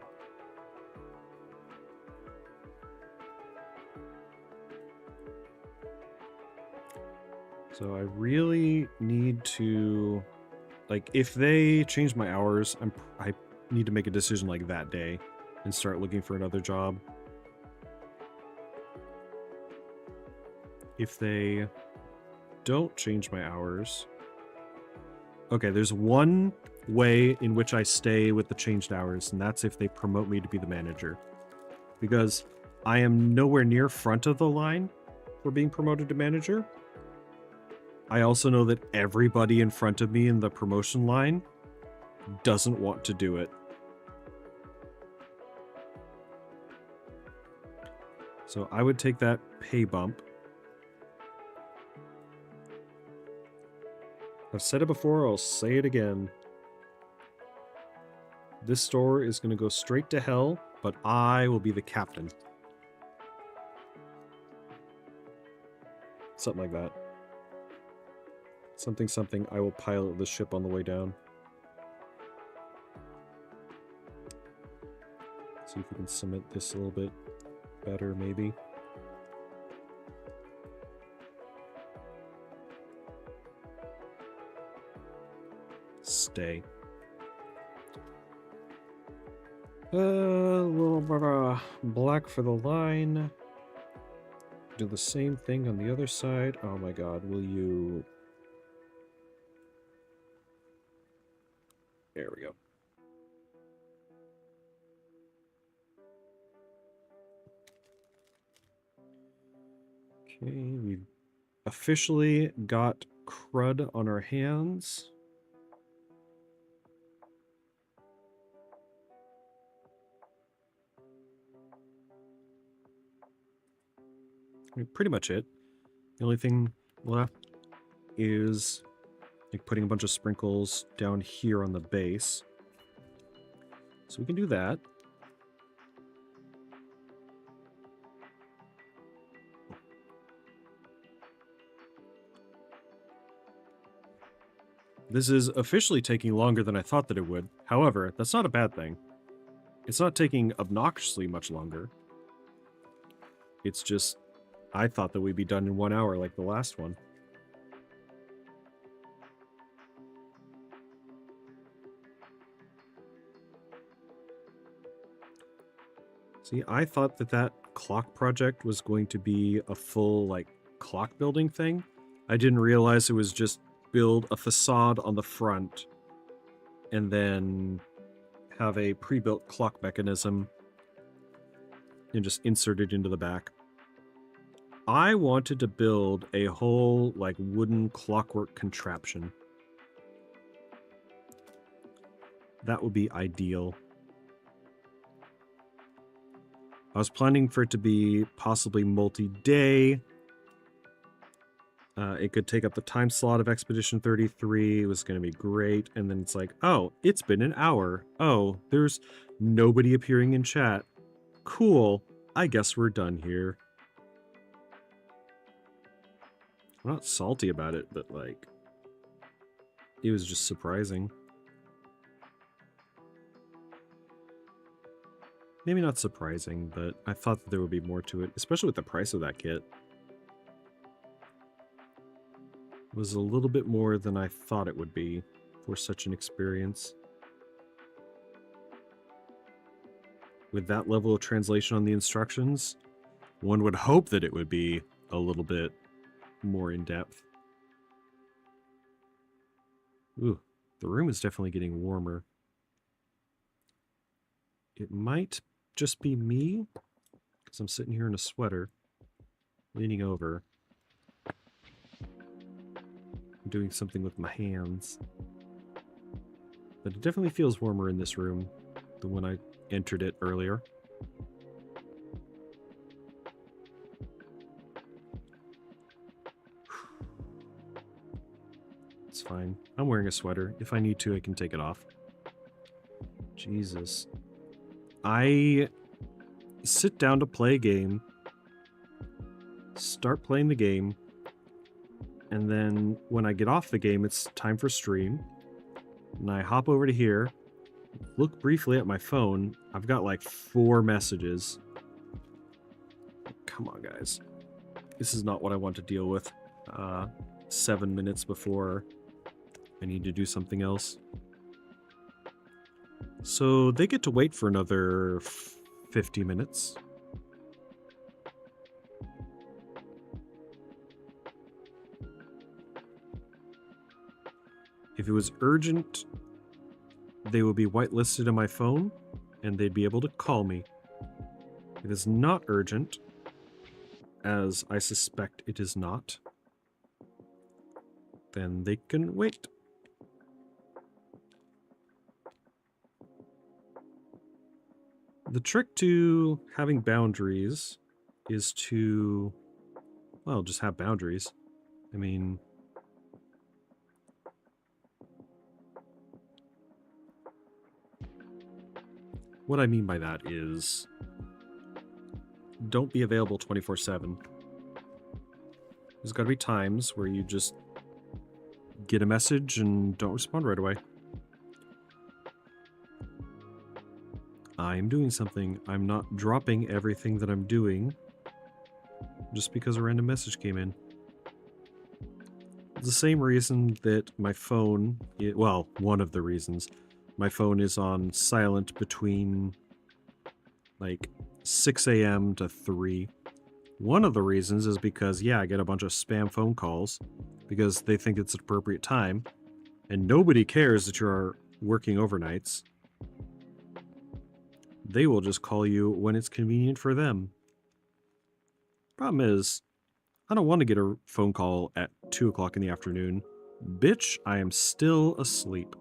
So I really need to, like, if they change my hours, I need to make a decision like that day and start looking for another job. If they don't change my hours, okay, there's one way in which I stay with the changed hours, and that's if they promote me to be the manager. Because I am nowhere near front of the line for being promoted to manager. I also know that everybody in front of me in the promotion line doesn't want to do it. So I would take that pay bump. I've said it before, I'll say it again. This store is going to go straight to hell, but I will be the captain. Something like that. Something, something, I will pilot the ship on the way down. See if we can cement this a little bit better, maybe. Stay. A little bit of black for the line. Do the same thing on the other side. Oh my god, will you... There we go. Okay, we've officially got crud on our hands. I mean, pretty much it. The only thing left is like putting a bunch of sprinkles down here on the base. So we can do that. This is officially taking longer than I thought that it would. However, that's not a bad thing. It's not taking obnoxiously much longer. It's just, I thought that we'd be done in 1 hour like the last one. See, I thought that that clock project was going to be a full, like, clock building thing. I didn't realize it was just build a facade on the front and then have a pre-built clock mechanism and just insert it into the back. I wanted to build a whole, like, wooden clockwork contraption. That would be ideal. I was planning for it to be possibly multi-day. It could take up the time slot of Expedition 33. It was going to be great. And then it's like, oh, it's been an hour. Oh, there's nobody appearing in chat. Cool. I guess we're done here. I'm not salty about it, but, like, it was just surprising. Maybe not surprising, but I thought that there would be more to it, especially with the price of that kit. It was a little bit more than I thought it would be for such an experience. With that level of translation on the instructions, one would hope that it would be a little bit more in-depth. Ooh, the room is definitely getting warmer. It might just be me, because I'm sitting here in a sweater, leaning over, doing something with my hands. But it definitely feels warmer in this room than when I entered it earlier. It's fine. I'm wearing a sweater. If I need to, I can take it off. Jesus. I sit down to play a game, start playing the game, and then when I get off the game, it's time for stream. And I hop over to here, look briefly at my phone. I've got like 4 messages. Come on, guys. This is not what I want to deal with 7 minutes before I need to do something else. So they get to wait for another 50 minutes. If it was urgent, they would be whitelisted on my phone, and they'd be able to call me. If it's not urgent, as I suspect it is not, then they can wait. The trick to having boundaries is to, well, just have boundaries. I mean, what I mean by that is don't be available 24/7. There's got to be times where you just get a message and don't respond right away. I'm doing something. I'm not dropping everything that I'm doing just because a random message came in. It's the same reason that my phone, well, one of the reasons, my phone is on silent between like 6 a.m. to 3. One of the reasons is because, yeah, I get a bunch of spam phone calls because they think it's an appropriate time, and nobody cares that you're working overnights. They will just call you when it's convenient for them. Problem is, I don't want to get a phone call at 2 o'clock in the afternoon. Bitch, I am still asleep.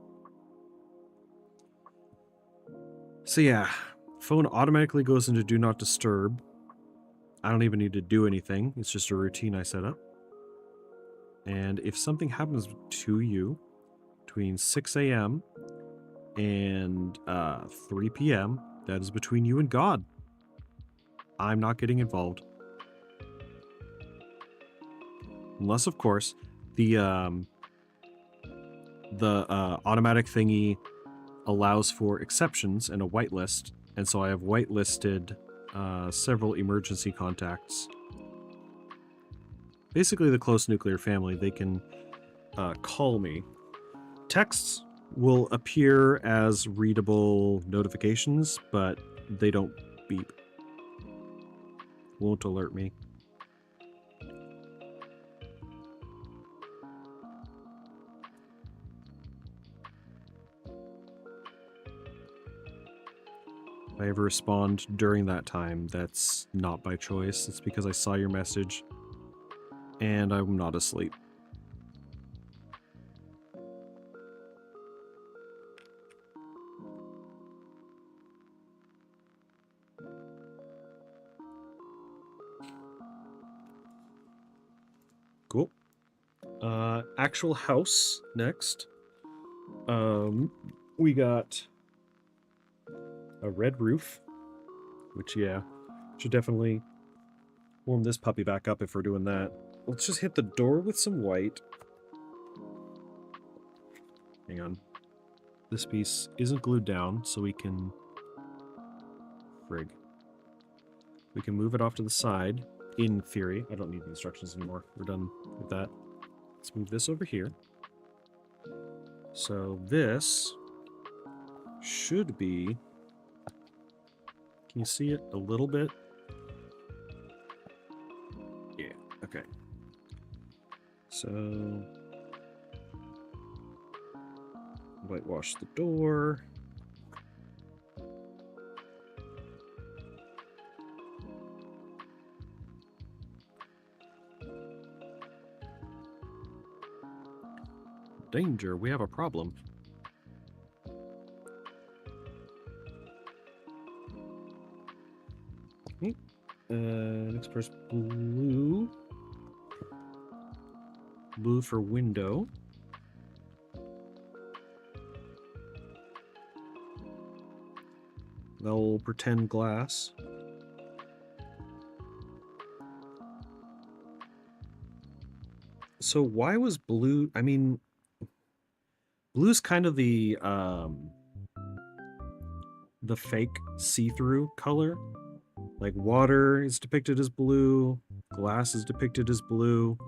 So yeah, phone automatically goes into Do Not Disturb. I don't even need to do anything. It's just a routine I set up. And if something happens to you between 6 a.m. and 3 p.m., that is between you and God. I'm not getting involved. Unless, of course, the automatic thingy allows for exceptions and a whitelist, and so I have whitelisted several emergency contacts. Basically, the close nuclear family. They can call me. Texts will appear as readable notifications, but they don't beep. Won't alert me. If I ever respond during that time, that's not by choice. It's because I saw your message and I'm not asleep. Cool. Actual house next. We got a red roof, which, yeah, should definitely warm this puppy back up if we're doing that. Let's just hit the door with some white. Hang on. This piece isn't glued down, so we can... Frig. We can move it off to the side, in theory. I don't need the instructions anymore. We're done with that. Let's move this over here. So this should be... Can you see it a little bit? Yeah, okay. So... whitewash the door. Danger, we have a problem. Okay. Next first blue. Blue for window. They'll pretend glass. So why was blue... I mean... Blue's kind of the fake see-through color. Like water is depicted as blue, glass is depicted as blue.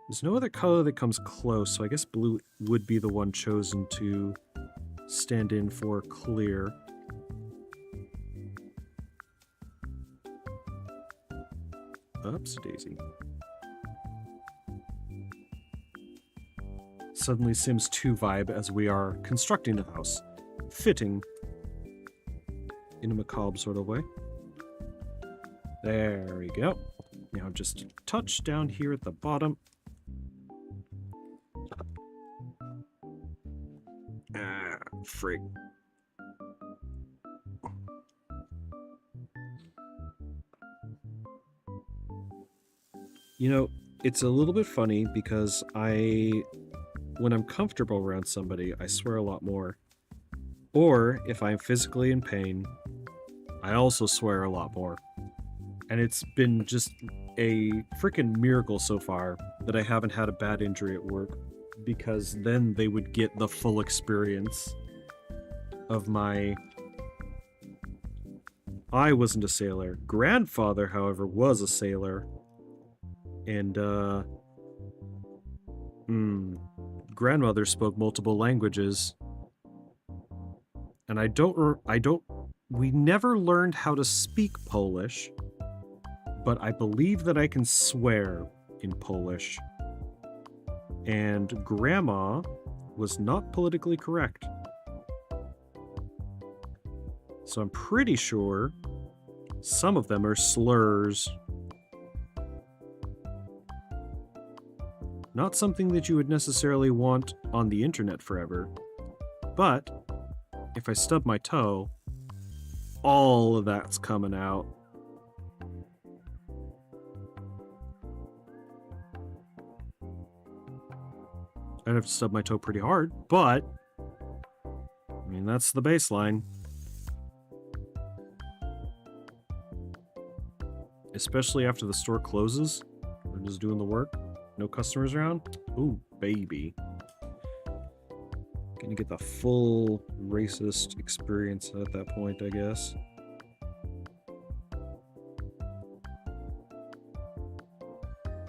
There's no other color that comes close, so I guess blue would be the one chosen to stand in for clear. Oops, daisy. Suddenly Sims 2 vibe as we are constructing the house. Fitting. In a macabre sort of way. There we go. Now just touch down here at the bottom. Ah, frig. You know, it's a little bit funny because when I'm comfortable around somebody, I swear a lot more. Or, if I'm physically in pain, I also swear a lot more. And it's been just a freaking miracle so far that I haven't had a bad injury at work, because then they would get the full experience of my... I wasn't a sailor. Grandfather, however, was a sailor. And, grandmother spoke multiple languages. And we never learned how to speak Polish, but I believe that I can swear in Polish. And grandma was not politically correct. So I'm pretty sure some of them are slurs. Not something that you would necessarily want on the internet forever, but if I stub my toe, all of that's coming out. I'd have to stub my toe pretty hard, but I mean, that's the baseline. Especially after the store closes. We're just doing the work. No customers around. Ooh, baby. Gonna get the full racist experience at that point, I guess.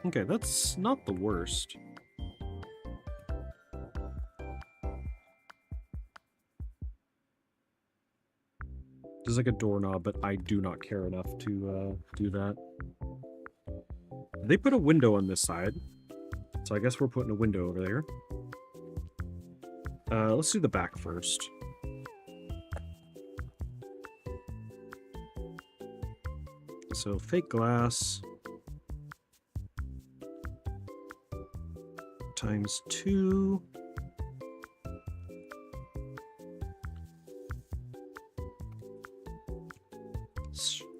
Okay, that's not the worst. There's like a doorknob, but I do not care enough to do that. They put a window on this side, so I guess we're putting a window over there. Let's do the back first. So fake glass times 2.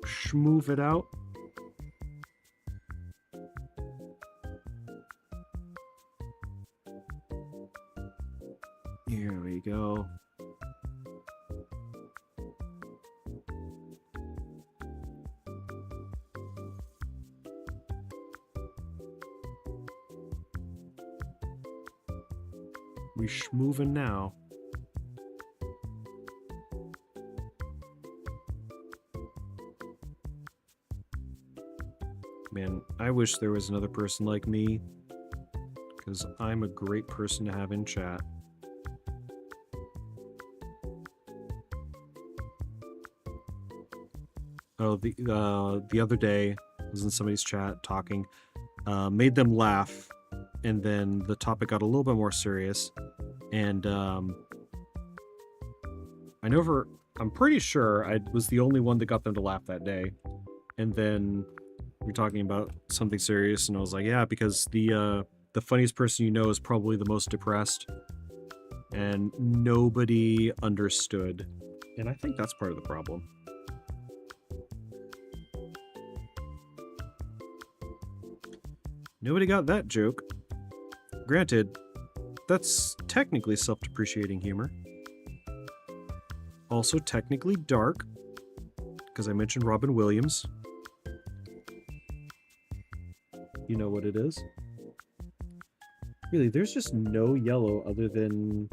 Schmooth it out. Here we go. We schmoovin' now. Man, I wish there was another person like me, because I'm a great person to have in chat. Oh, the other day, I was in somebody's chat talking, made them laugh, and then the topic got a little bit more serious, and I'm pretty sure I was the only one that got them to laugh that day, and then we're talking about something serious, and I was like, yeah, because the funniest person you know is probably the most depressed, and nobody understood, and I think that's part of the problem. Nobody got that joke. Granted, that's technically self-depreciating humor. Also technically dark, because I mentioned Robin Williams. You know what it is. Really, there's just no yellow other than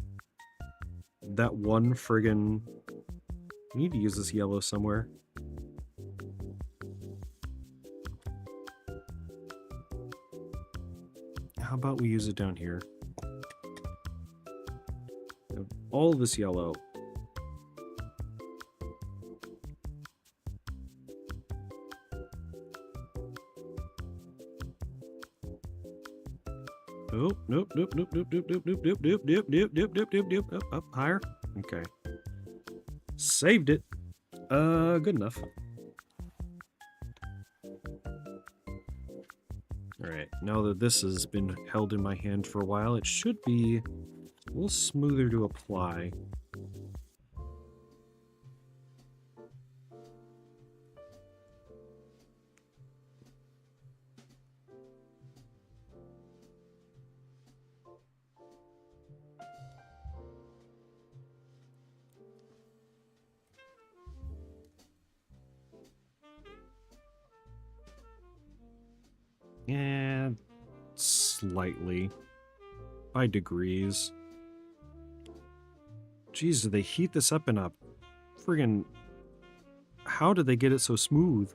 that one friggin... I need to use this yellow somewhere. How about we use it down here? All this yellow. Oh, nope, nope, nope, nope, nope, nope, nope, nope, nope, nope, nope, nope, nope, nope, nope, up, higher. Okay. Saved it. Good enough. Alright, now that this has been held in my hand for a while, it should be a little smoother to apply. Yeah, slightly. By degrees. Jeez, do they heat this up in a friggin... How did they get it so smooth?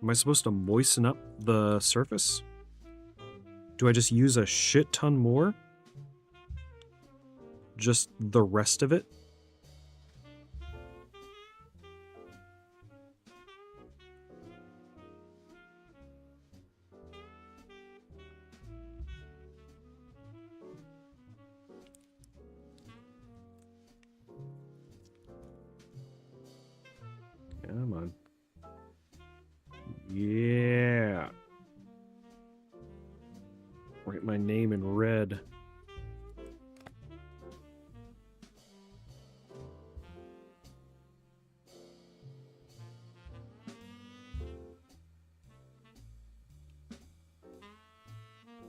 Am I supposed to moisten up the surface? Do I just use a shit ton more? Just the rest of it? Come on. Yeah. Write my name in red.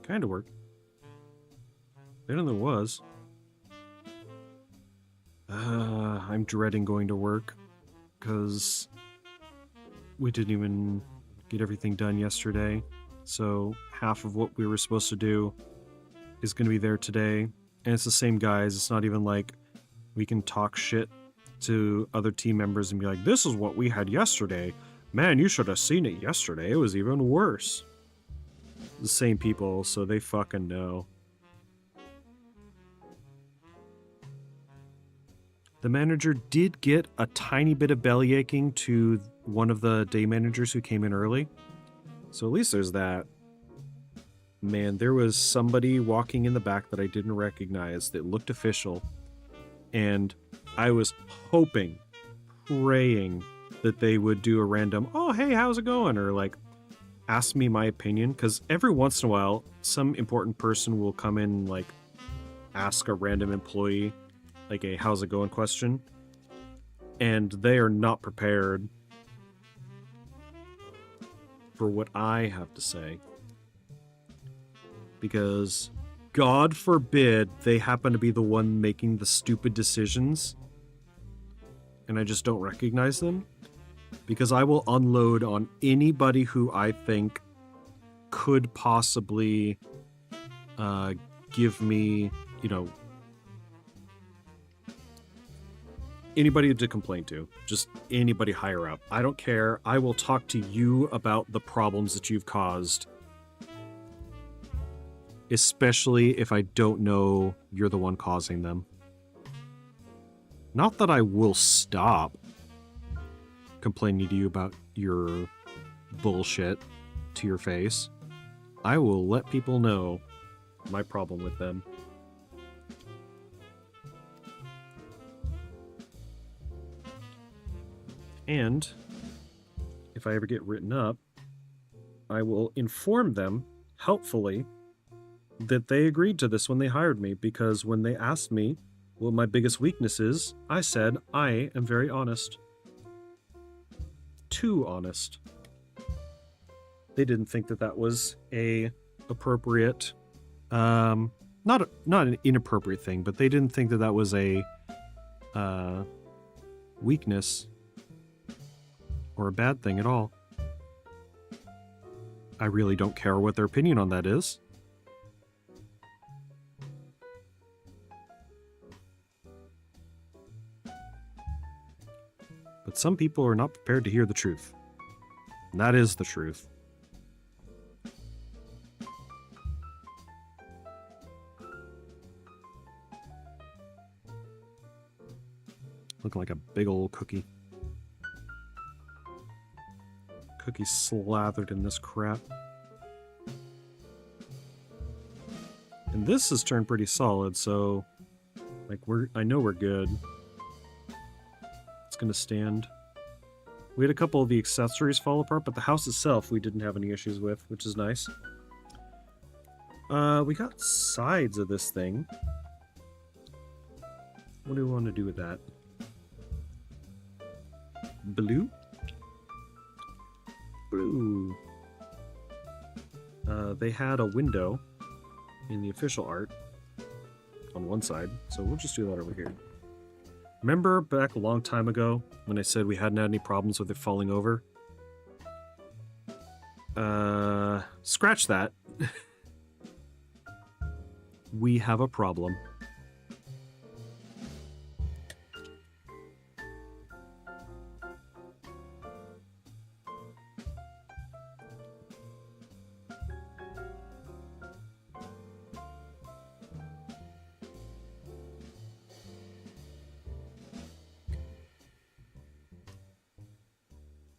Kind of worked. Better than it was. I'm dreading going to work, because we didn't even get everything done yesterday, so half of what we were supposed to do is going to be there today, and it's the same guys. It's not even like we can talk shit to other team members and be like, this is what we had yesterday. Man, you should have seen it yesterday. It was even worse. The same people, so they fucking know. The manager did get a tiny bit of belly aching to one of the day managers who came in early. So at least there's that. Man, there was somebody walking in the back that I didn't recognize that looked official. And I was hoping, praying that they would do a random, oh, hey, how's it going? Or like ask me my opinion. Because every once in a while, some important person will come in and like ask a random employee like a how's it going question. And they are not prepared for what I have to say. Because God forbid they happen to be the one making the stupid decisions and I just don't recognize them. Because I will unload on anybody who I think could possibly give me, you know, anybody to complain to. Just anybody higher up. I don't care. I will talk to you about the problems that you've caused. Especially if I don't know you're the one causing them. Not that I will stop complaining to you about your bullshit to your face. I will let people know my problem with them. And if I ever get written up, I will inform them, helpfully, that they agreed to this when they hired me, because when they asked me what my biggest weakness is, I said I am very honest. Too honest. They didn't think that that was a appropriate, not an inappropriate thing, but they didn't think that that was a weakness or a bad thing at all. I really don't care what their opinion on that is. But some people are not prepared to hear the truth. And that is the truth. Looking like a big old cookie. Cookie slathered in this crap. And this has turned pretty solid, so like I know we're good. It's gonna stand. We had a couple of the accessories fall apart, but the house itself we didn't have any issues with, which is nice. We got sides of this thing. What do we want to do with that? Blue? Blue. They had a window in the official art on one side, so we'll just do that over here. Remember back a long time ago when I said we hadn't had any problems with it falling over? Scratch that. We have a problem.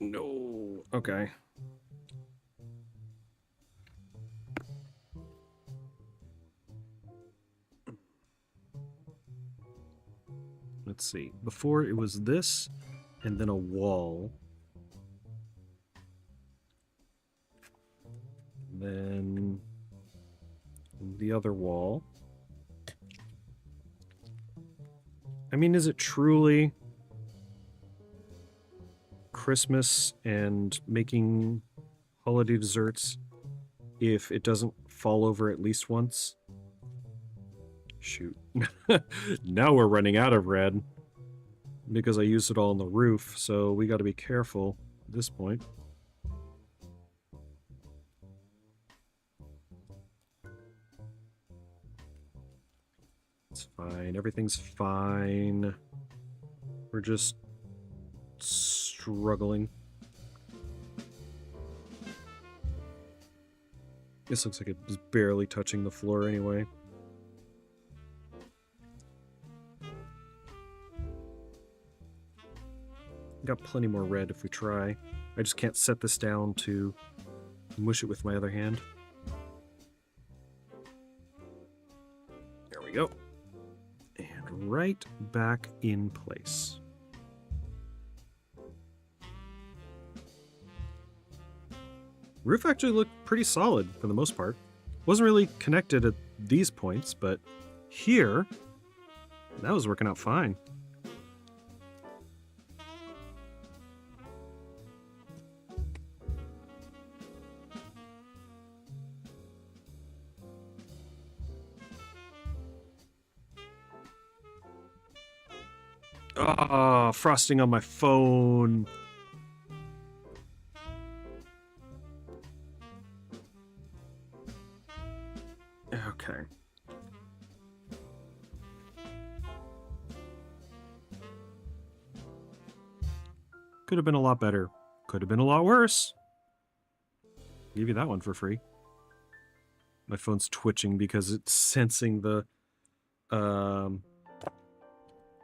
No. Okay. Let's see. Before it was this and then a wall. Then the other wall. I mean, is it truly Christmas and making holiday desserts if it doesn't fall over at least once? Shoot. Now we're running out of red because I used it all on the roof, so we got to be careful at this point. It's fine. Everything's fine. We're just struggling. This looks like it was barely touching the floor anyway. Got plenty more red if we try. I just can't set this down to mush it with my other hand. There we go. And right back in place. Roof actually looked pretty solid for the most part. Wasn't really connected at these points, but here, that was working out fine. Oh, frosting on my phone. Okay. Could have been a lot better. Could have been a lot worse. Give you that one for free. My phone's twitching because it's sensing the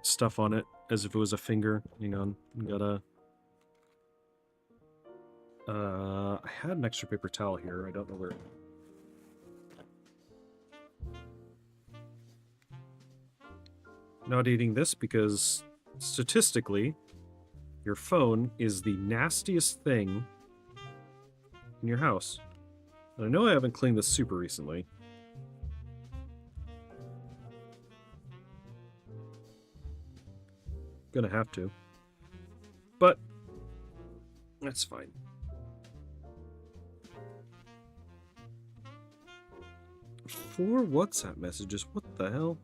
stuff on it as if it was a finger. Hang on. Gotta... I had an extra paper towel here. I don't know where... Not eating this because statistically, your phone is the nastiest thing in your house. And I know I haven't cleaned this super recently. Gonna have to. But that's fine. Four WhatsApp messages? What the hell?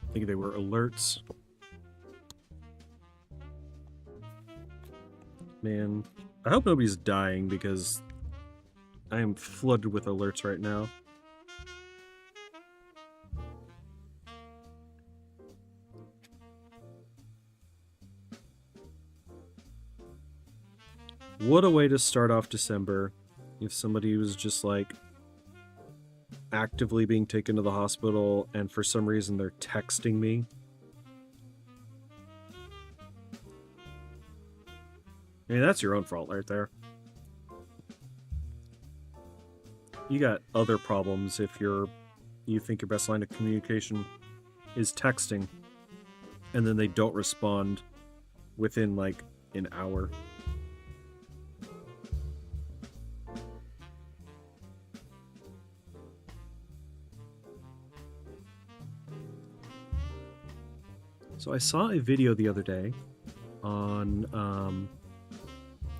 I think they were alerts. Man, I hope nobody's dying because I am flooded with alerts right now. What a way to start off December if somebody was just like actively being taken to the hospital and for some reason they're texting me. I mean, that's your own fault right there. You got other problems if you think your best line of communication is texting and then they don't respond within like an hour. So I saw a video the other day on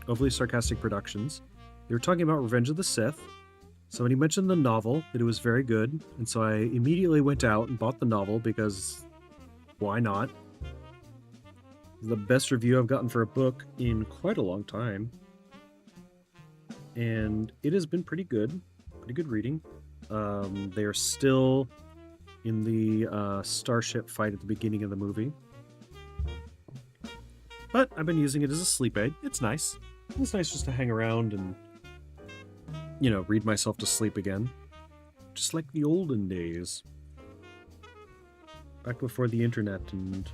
Overly Sarcastic Productions. They were talking about Revenge of the Sith. Somebody mentioned the novel, that it was very good, and so I immediately went out and bought the novel because why not? The best review I've gotten for a book in quite a long time. And it has been pretty good reading. They are still in the starship fight at the beginning of the movie. But I've been using it as a sleep aid. It's nice. It's nice just to hang around and, you know, read myself to sleep again. Just like the olden days. Back before the internet and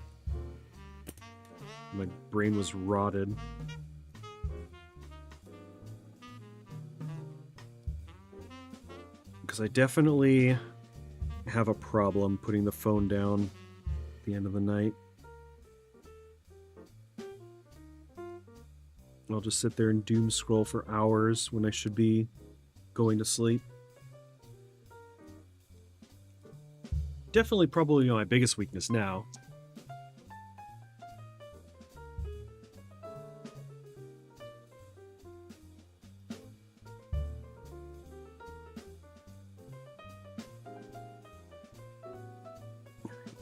my brain was rotted. Because I definitely have a problem putting the phone down at the end of the night. I'll just sit there and doom scroll for hours when I should be going to sleep. Definitely probably my biggest weakness now.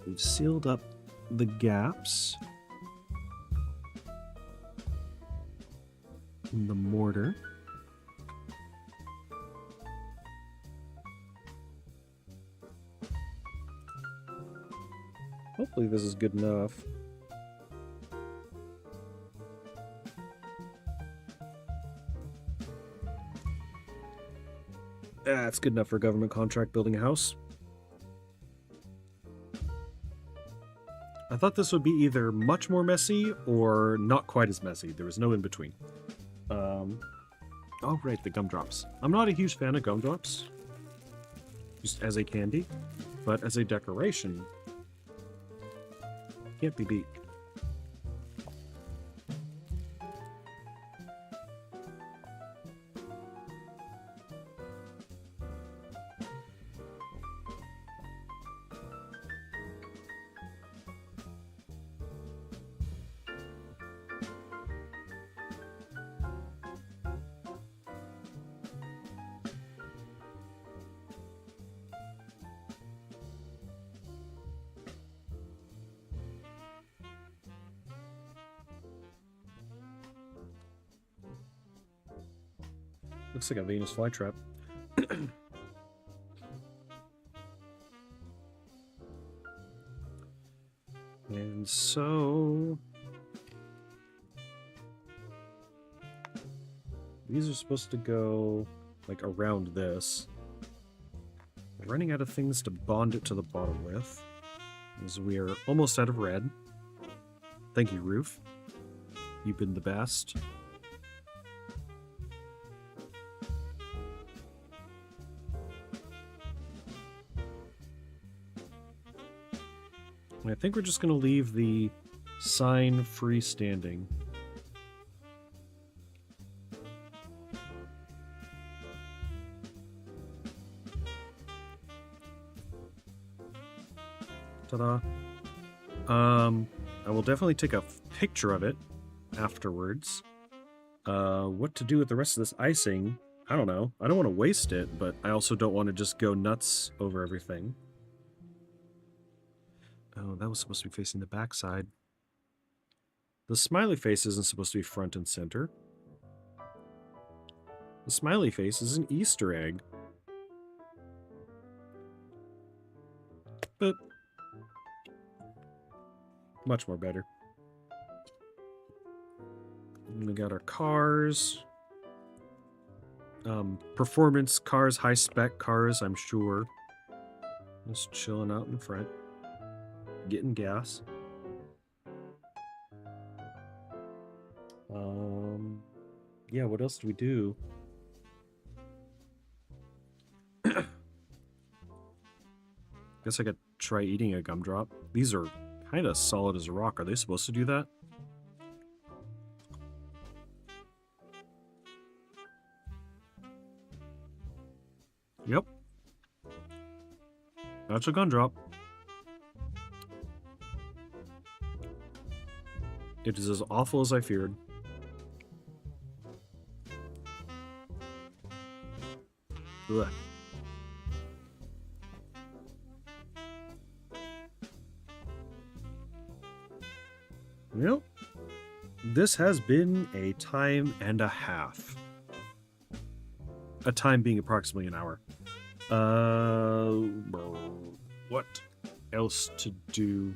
We've sealed up the gaps in the mortar. Hopefully this is good enough. It's good enough for a government contract building a house. I thought this would be either much more messy or not quite as messy. There was no in between. Oh, right, the gumdrops. I'm not a huge fan of gumdrops, just as a candy, but as a decoration, can't be beat. Looks like a Venus flytrap. And so these are supposed to go like around this. We're running out of things to bond it to the bottom with, as we are almost out of red. Thank you, Roof. You've been the best. I think we're just going to leave the sign freestanding. Ta-da. I will definitely take a picture of it afterwards. What to do with the rest of this icing, I don't know. I don't want to waste it, but I also don't want to just go nuts over everything. Oh, that was supposed to be facing the back side. The smiley face isn't supposed to be front and center. The smiley face is an Easter egg. But much more better. And we got our cars. Performance cars, high-spec cars, I'm sure. Just chilling out in front. Getting gas. Yeah, what else do we do? Guess I could try eating a gumdrop. These are kind of solid as a rock. Are they supposed to do that? Yep. That's a gumdrop. It is as awful as I feared. Ugh. Well, this has been a time and a half. A time being approximately an hour. What else to do?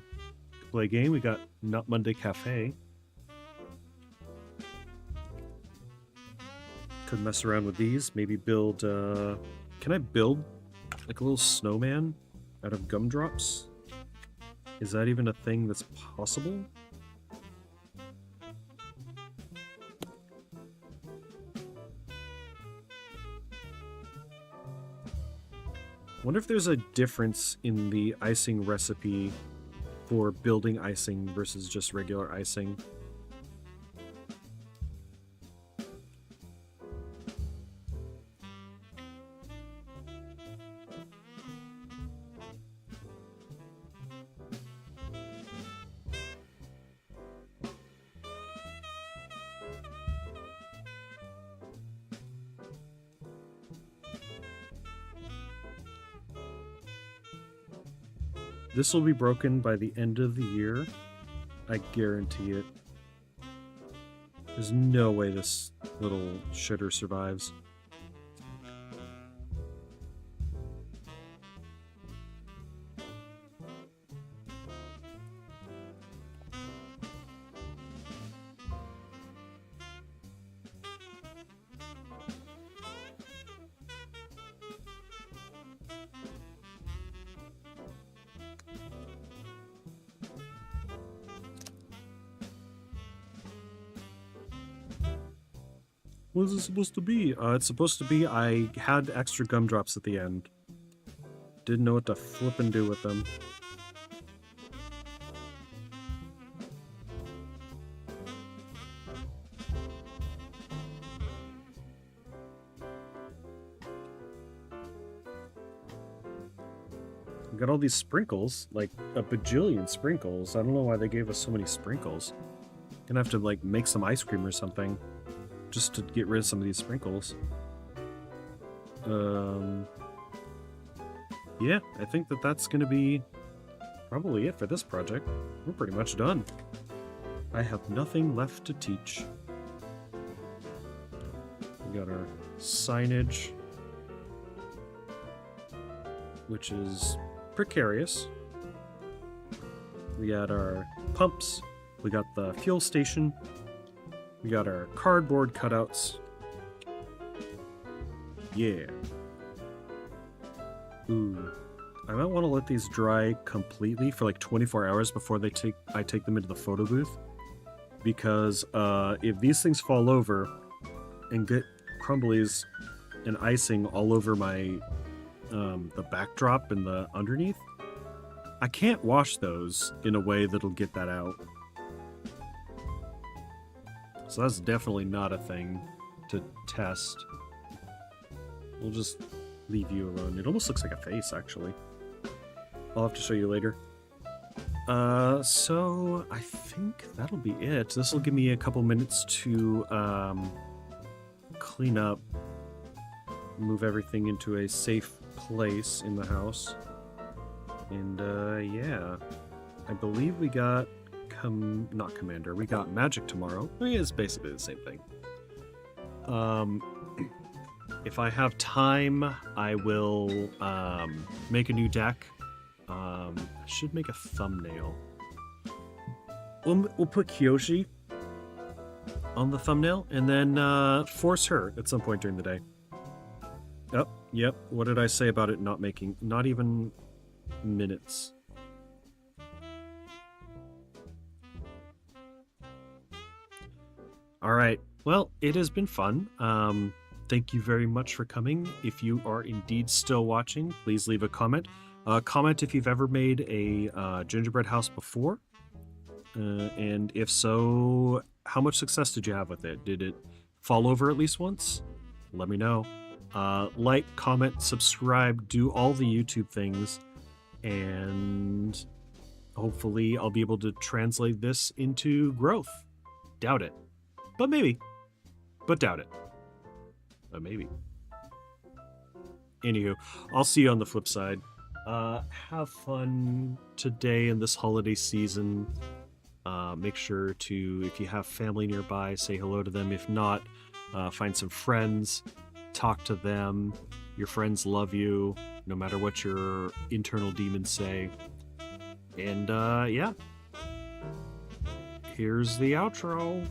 Play a game. We got Nut Monday Cafe. Could mess around with these. Maybe build, can I build like a little snowman out of gumdrops? Is that even a thing that's possible? Wonder if there's a difference in the icing recipe for building icing versus just regular icing. This will be broken by the end of the year. I guarantee it. There's no way this little shitter survives. What is it supposed to be? It's supposed to be I had extra gumdrops at the end. Didn't know what to flip and do with them. We got all these sprinkles, like a bajillion sprinkles. I don't know why they gave us so many sprinkles. Gonna have to like make some ice cream or something just to get rid of some of these sprinkles. Yeah, I think that's gonna be probably it for this project. We're pretty much done. I have nothing left to teach. We got our signage, which is precarious. We got our pumps. We got the fuel station. We got our cardboard cutouts. Yeah. Ooh. I might want to let these dry completely for like 24 hours before I take them into the photo booth. Because if these things fall over and get crumblies and icing all over my the backdrop and the underneath, I can't wash those in a way that'll get that out. So that's definitely not a thing to test. We'll just leave you alone. It almost looks like a face, actually. I'll have to show you later. So I think that'll be it. This will give me a couple minutes to clean up, move everything into a safe place in the house. And yeah, I believe we got not Commander, we got Magic tomorrow. I mean, it's basically the same thing. If I have time, I will make a new deck. I should make a thumbnail. We'll put Kyoshi on the thumbnail and then force her at some point during the day. Oh, yep. What did I say about it not even minutes? All right. Well, it has been fun. Thank you very much for coming. If you are indeed still watching, please leave a comment. Comment if you've ever made a gingerbread house before. And if so, how much success did you have with it? Did it fall over at least once? Let me know. Like, comment, subscribe, do all the YouTube things. And hopefully I'll be able to translate this into growth. Doubt it. But maybe. But doubt it. But maybe. Anywho, I'll see you on the flip side. Have fun today in this holiday season. Make sure to, if you have family nearby, say hello to them. If not, find some friends, talk to them. Your friends love you, no matter what your internal demons say. And yeah, here's the outro.